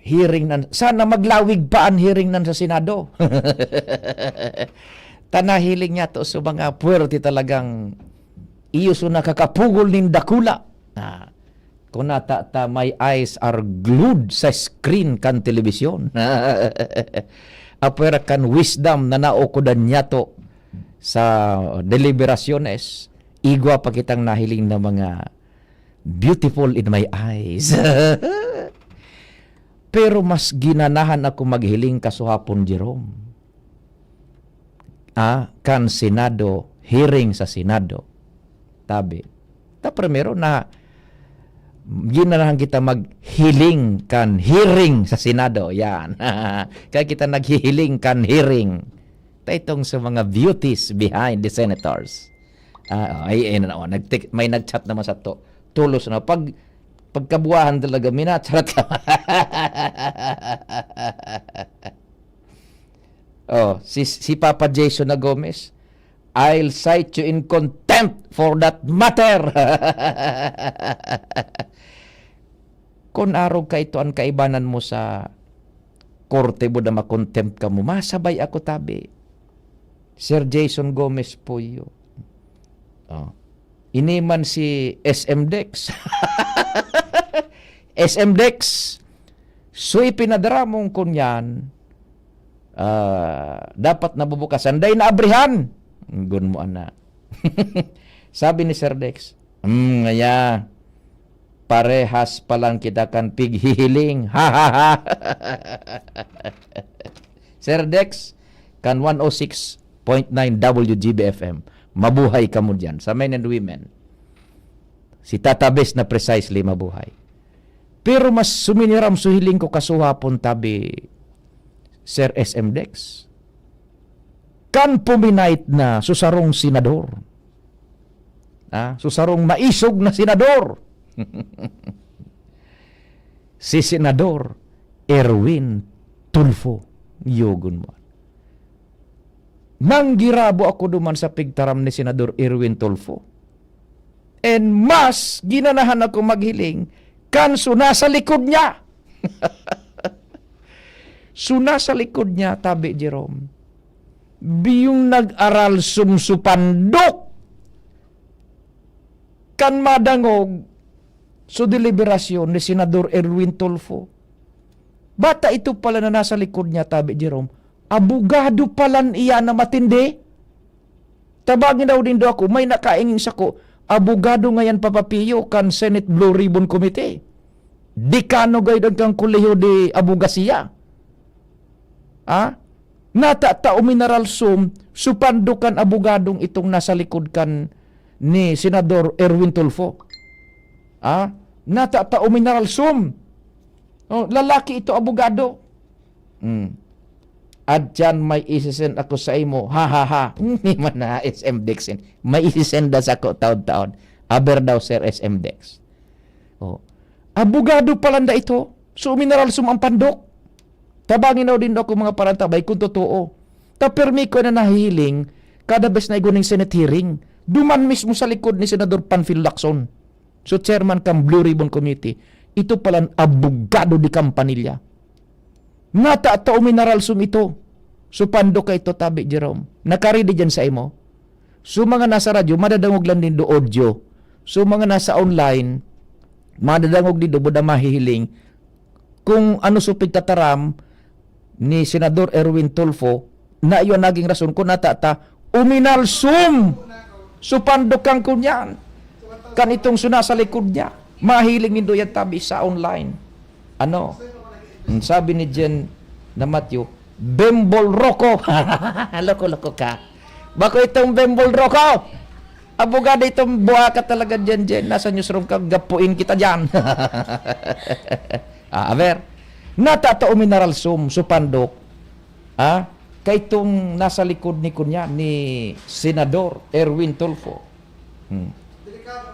Hearing nan. Sana maglawig pa ang hearing nan sa Senado. Tanahiling niya to sa mga puwerte talagang iyo so nakakapugol ning dakula. Kung nata my eyes are glued sa screen kan telebisyon. Apera kan wisdom na naukodan niya to sa deliberaciones. Igwa pa kitang nahiling na mga beautiful in my eyes. Pero mas ginanahan ako maghiling kasuhapon, Jerome. Kan Senado, hearing sa Senado. Tabi. Primero na ginanahan kita maghiling kan hearing sa Senado. Yan. Kaya kita naghihiling kan hearing. Itong sa mga beauties behind the senators. May nag-chat naman sa to. Tulos na. Pagkabuahan talaga, minacharat ka. Si Papa Jason na Gomez, I'll cite you in contempt for that matter. Kung araw ka ito ang kaibanan mo sa korte mo na makontempt ka mo, masabay ako tabi. Sir Jason Gomez po yun. Iniman si SMDEX. SMDEX, so ipinadara mong kunyan, dapat nabubukasan. Day na abrihan. Gun mo, ana. Sabi ni Sir Dex, ngaya, parehas palang kita kan pighihiling. Ha ha ha. Sir Dex, kan 106.9 WGBFM. Mabuhay ka mo dyan sa men and women. Si Tata Bes na precisely mabuhay. Pero mas suminiram suhiling ko kasuhapon tabi Sir SM Dex. Kan puminait na susarong senador. Susarong maisog na senador. Si Senador Erwin Tulfo. Yogun mo. Nanggirabo ako duman sa pigtaram ni Senador Erwin Tulfo. And mas ginanahan ako maghiling kan suna sa likod niya. Suna sa likod niya, tabi Jerome. Biyong nag-aral sumsupandok kan madangog so deliberasyon ni Senador Erwin Tulfo. Bata ito pala na nasa likod niya, tabi Jerome. Abogado palan iya na matindi. Tabagin daw din do ako, may nakaingin sa ko, abogado ngayon papapiyo kan Senate Blue Ribbon Committee. Dekano gayud kang kolehiyo di abogasiya. Natata mineral sum, supandukan abogadong itong nasa likod kan ni Senador Erwin Tulfo. Natata mineral sum. Lalaki ito abogado. At dyan may isisend ako sa imo. Ha ha ha. Hindi man na SM Dexin. May isisend da sa ako taon-taon. Aber daw Sir SM Dex. Abogado palanda ito. So mineral sum ang pandok. Tabangin daw din ako mga parantabay kung totoo. Tapirmi ko na nahihiling kada bes na iguning Senate hearing. Duman mismo sa likod ni Senador Panfil Lacson. So chairman kang Blue Ribbon Committee. Ito palang abogado di Campanilla. Natata mineral sum ito. Supando ka ito, tabi Jerome. Nakaridi dyan sa imo. So mga nasa radyo, madadangog lang din do audio. So mga nasa online, madadangog din do buda mahihiling kung ano supig tataram ni Senador Erwin Tulfo na iyon naging rason kung natata uminal sum. Supando kang kunyan. Kan itong suna sa likod niya. Mahiling nindo yan tabi sa online. Sabi ni Jen na Matthew, Bembol Rocco. Loko-loko ka. Bako itong Bembol Rocco. Abogado itong buha ka talaga dyan, Jen. Nasa newsroom ka, gapuin kita dyan. Aber, natata mineral sum, supandok. Kay itong nasa likod ni kunya, ni Senador Erwin Tulfo.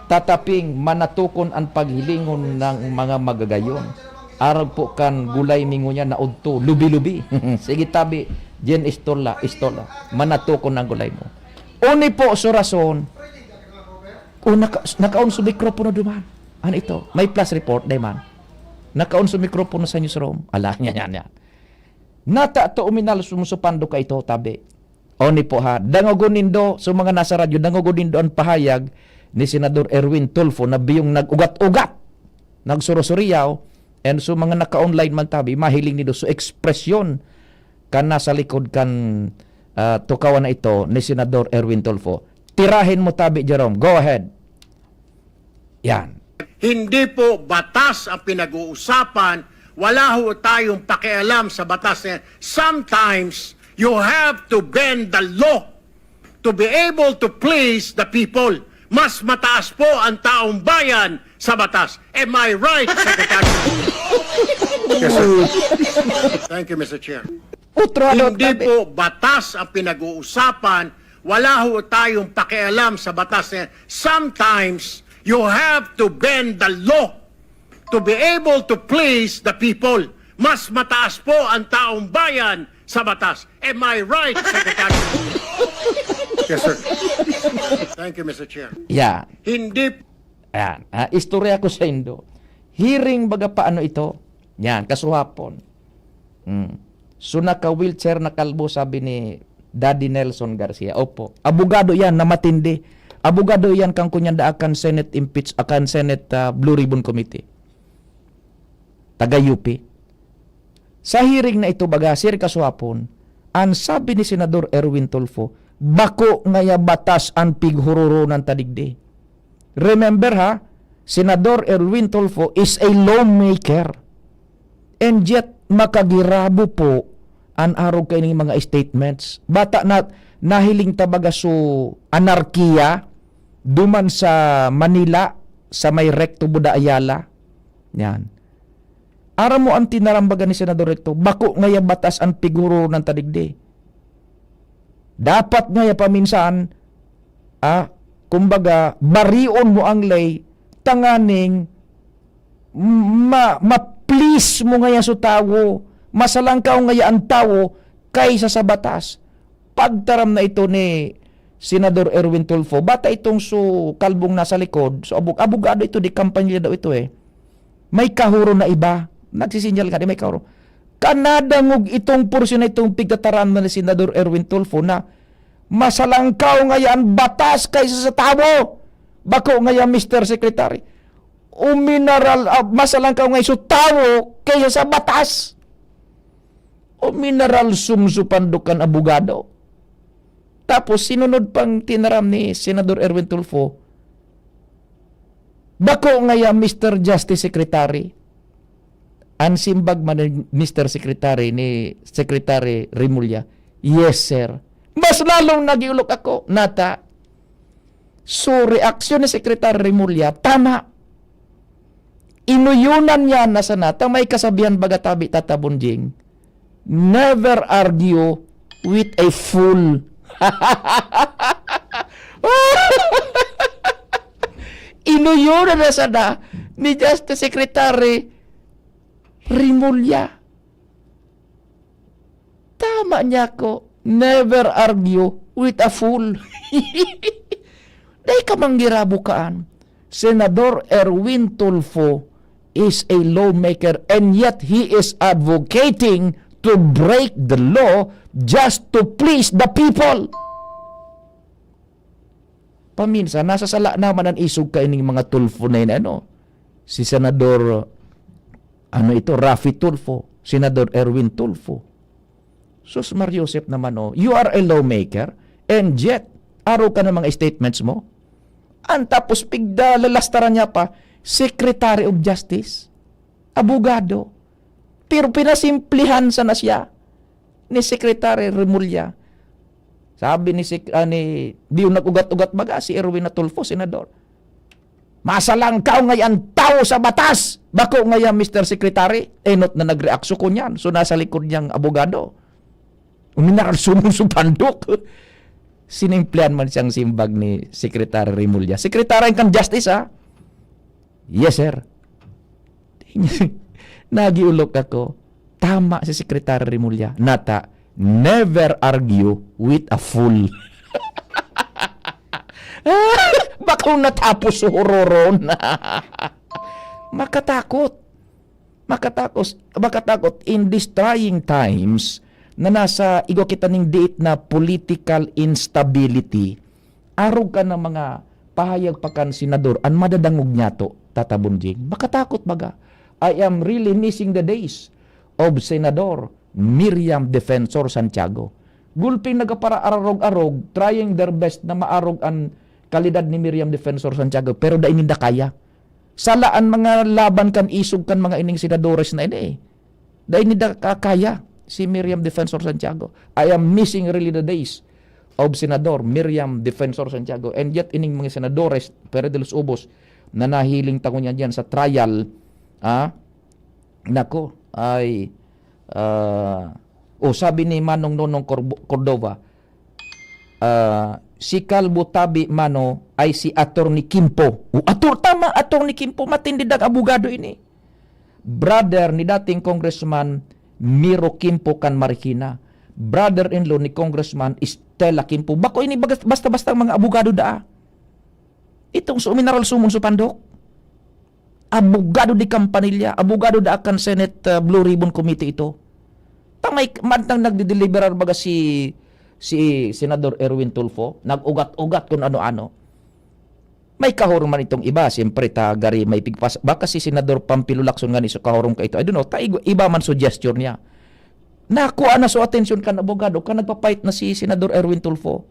Tataping manatukon ang paghilingon ng mga magagayon. Arag po kan gulay mingo niya na udto, lubi-lubi. Sige tabi, jen istola. Manatukon ng gulay mo. Uni po so rason. Nakaon sa mikropono duman. Ano ito? May plus report, dayman. Nakaon sa mikropono sa newsroom. Ala, yan. Nata to uminal sumusupando ka ito, tabi. Oni po ha. Dangogon nindo, so mga nasa radyo, dangogon nindo ang pahayag ni Senador Erwin Tulfo na biyong nag-ugat-ugat, nagsurosuriyaw, and so mga naka-online man tabi, mahiling nido so ekspresyon kan nasa likod kan tukawan na ito ni Senador Erwin Tulfo. Tirahin mo tabi, Jerome. Go ahead. Yan. Hindi po batas ang pinag-uusapan. Wala ho tayong pakialam sa batas na yan. Sometimes, you have to bend the law to be able to please the people. Mas mataas po ang taong bayan sa batas. Am I right, Secretary? Yes, sir. Thank you, Mr. Chair. Hindi po batas ang pinag-uusapan. Wala ho tayong pakialam sa batas na yan. Sometimes, you have to bend the law to be able to please the people. Mas mataas po ang taong bayan sa batas. Am I right, Secretary? Yes, sir. Thank you, Mr. Chair. Yeah. Hindi. Yan. Istorya ko sa Indo. Hearing baga paano ito? Yan, kasuhapon. So naka-wheelchair na kalbo, sabi ni Daddy Nelson Garcia. Opo. Abogado yan na matindi. Abogado yan kang kunyanda akan Senate Blue Ribbon Committee. Taga UP. Sa hearing na ito baga, sir kaswapon, ang sabi ni Senador Erwin Tulfo, bako ngaya batas ang pighururo ng tadigdi. Remember ha, Senador Erwin Tulfo is a lawmaker. And yet, makagirabo po ang arog kay mga statements. Bata na nahiling tabaga so anarkiya duman sa Manila sa may Recto Buda Ayala. Yan. Aram mo ang tinarambaga ni Senador Recto, bako ngaya batas ang piguro ng tadigdi. Dapat ngaya paminsan, kumbaga, barion mo ang lay, tanganing, ma-please mo ngaya sa tawo, masalangkaw ngaya ang tawo, kaysa sa batas. Pagtaram na ito ni Senador Erwin Tulfo, bata itong so kalbong nasa likod, so abogado ito, di kampanya daw ito may kahuro na iba, nagsisinyal ka di may kahuro. Kanadangog itong porsyon na itong pigtataran na ni Senador Erwin Tulfo na masalangkaw ngayon batas kaysa sa tao. Bako ngayon Mr. Secretary. Masalangkaw ngayon sa tao kaysa sa batas. O mineral sumsupandukan abogado. Tapos sinunod pang tinaram ni Senador Erwin Tulfo, bako ngayon Mr. Justice Secretary. Ang simbag man ni Mr. Secretary ni Secretary Remulla, yes sir. Mas lalong nagiulok ako, nata. So reaksyon ni Secretary Remulla, tama. Inuyunan niya na sa nata, may kasabihan bagatabi tatabunjing, never argue with a fool. Inuyunan na sa na ni Justice Secretary Remulla. Tama niya ko, never argue with a fool. Dahil ka manggirabukaan, Senador Erwin Tulfo is a lawmaker and yet he is advocating to break the law just to please the people. Paminsan, nasa sala naman ang isog ka ining mga Tulfo na yun, si Senador Rafi Tulfo, Senador Erwin Tulfo. Sus Mariosep naman, you are a lawmaker and yet, araw ka ng mga statements mo. Ang tapos pigda lalastaran niya pa, Secretary of Justice, abogado. Pero pinasimplihan sa na siya ni Secretary Remulla. Sabi ni di nag-ugat-ugat baga si Erwin Tulfo, Senador. Masalangkaw ngayon tao sa batas. Bako ngayon Mr. Secretary, not na nagreaksyo ko niyan. So nasa likod niyang abogado. Uminar sumusupandok. Sinimplihan man siyang simbag ni Secretary Remulla. Secretary kan Justice Yes sir. Nagiulok ako. Tama si Secretary Remulla. Nata, never argue with a fool. Baka natapos hororon. Makatakot in these trying times na nasa igo kita ning date na political instability, arog ka ng mga pahayag pakan senador ang madadangog niyato tatabunjing. Makatakot baga. I am really missing the days of Senador Miriam Defensor Santiago. Gulping nagapara arog-arog, trying their best na maarog ang kalidad ni Miriam Defensor Santiago, pero da ininda kaya. Salaan mga laban kan isog kan mga ining senadores na ini. Da ininda kaya si Miriam Defensor Santiago. I am missing really the days of Senador Miriam Defensor Santiago. And yet ining mga senadores, pero de los Ubos, na nahiling tango niya dyan sa trial, nako, ay sabi ni Manong Nonong Cordova, si Calvo Tabi Mano ay si Attorney Kimpo. Tama, Attorney Kimpo, matindidag abogado ini. Brother ni dating Congressman Miro Kimpo kan Marikina. Brother-in-law ni Congressman Estela Kimpo. Bako ini basta-basta mga abogado daa. Itong mineral sumon supandok. Abogado di Campanilla, abogado da akan Senate Blue Ribbon Committee ito. Tamay mantang nagdideliverar baga si Senador Erwin Tulfo, nag-ugat-ugat kung ano-ano. May kahorong man itong iba, siyempre tagari may pigpas. Baka si Senador Pampilo Lacson nga ni so kahorong ka ito. I don't know, iba man suggestion niya. Nakuha na so atensyon kan abogado, ka nagpapait na si Senador Erwin Tulfo.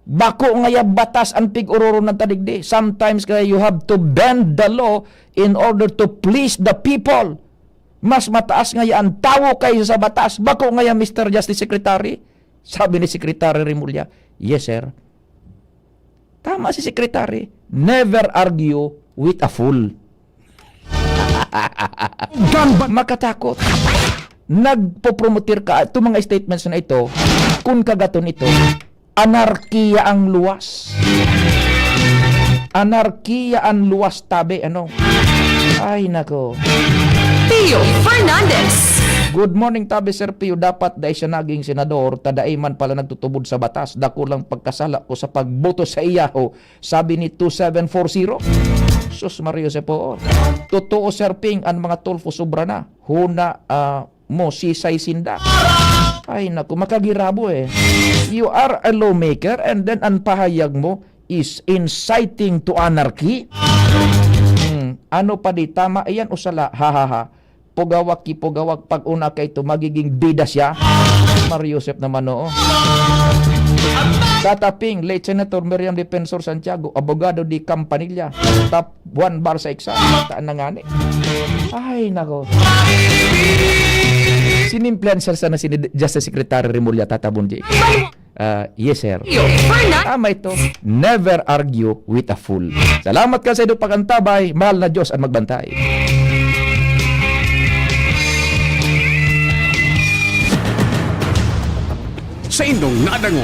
Bako nga batas ang pig-uroro ng tadigdi. Sometimes kaya you have to bend the law in order to please the people. Mas mataas nga ang tawo kaysa sa batas. Bako nga Mr. Justice Secretary. Sabi ni Secretary Rimulya, yes sir. Tama si Secretary. Never argue with a fool. Makatakot. Nagpopromotir ka. Ito mga statements na ito, kung kagaton ito, anarkiya ang luwas. Anarkiya ang luwas tabi. Ano? Ay, nako. Pio Fernandez. Good morning, tabi Sir Pio. Dapat dahil siya naging senador, tadaay man pala nagtutubod sa batas. Dako lang pagkasala ko sa pagboto sa iyaho. Sabi ni 2740. Sus Mario Sepo. Totoo Sir Ping, ang mga Tulfo sobra na. Huna mo sisay sinda. Ay naku, makagirabo eh. You are a lawmaker and then ang pahayag mo is inciting to anarchy. Ano pa di, tama iyan o sala? Ha. Pugawak pag una kay ito magiging bida siya. Mario Josep naman oo. Tataping, late Senator Miriam Defensor Santiago, abogado di Campanilla, top 1 bar sa exam. Taan na nga ni. Ay, nako. Sinimplancer sana si Justice Secretary Rimulya Tatabunji. Yes, sir. Tama ito. Never argue with a fool. Salamat ka sa ito pagantabay. Mahal na Diyos ang magbantay. Sa indong nadango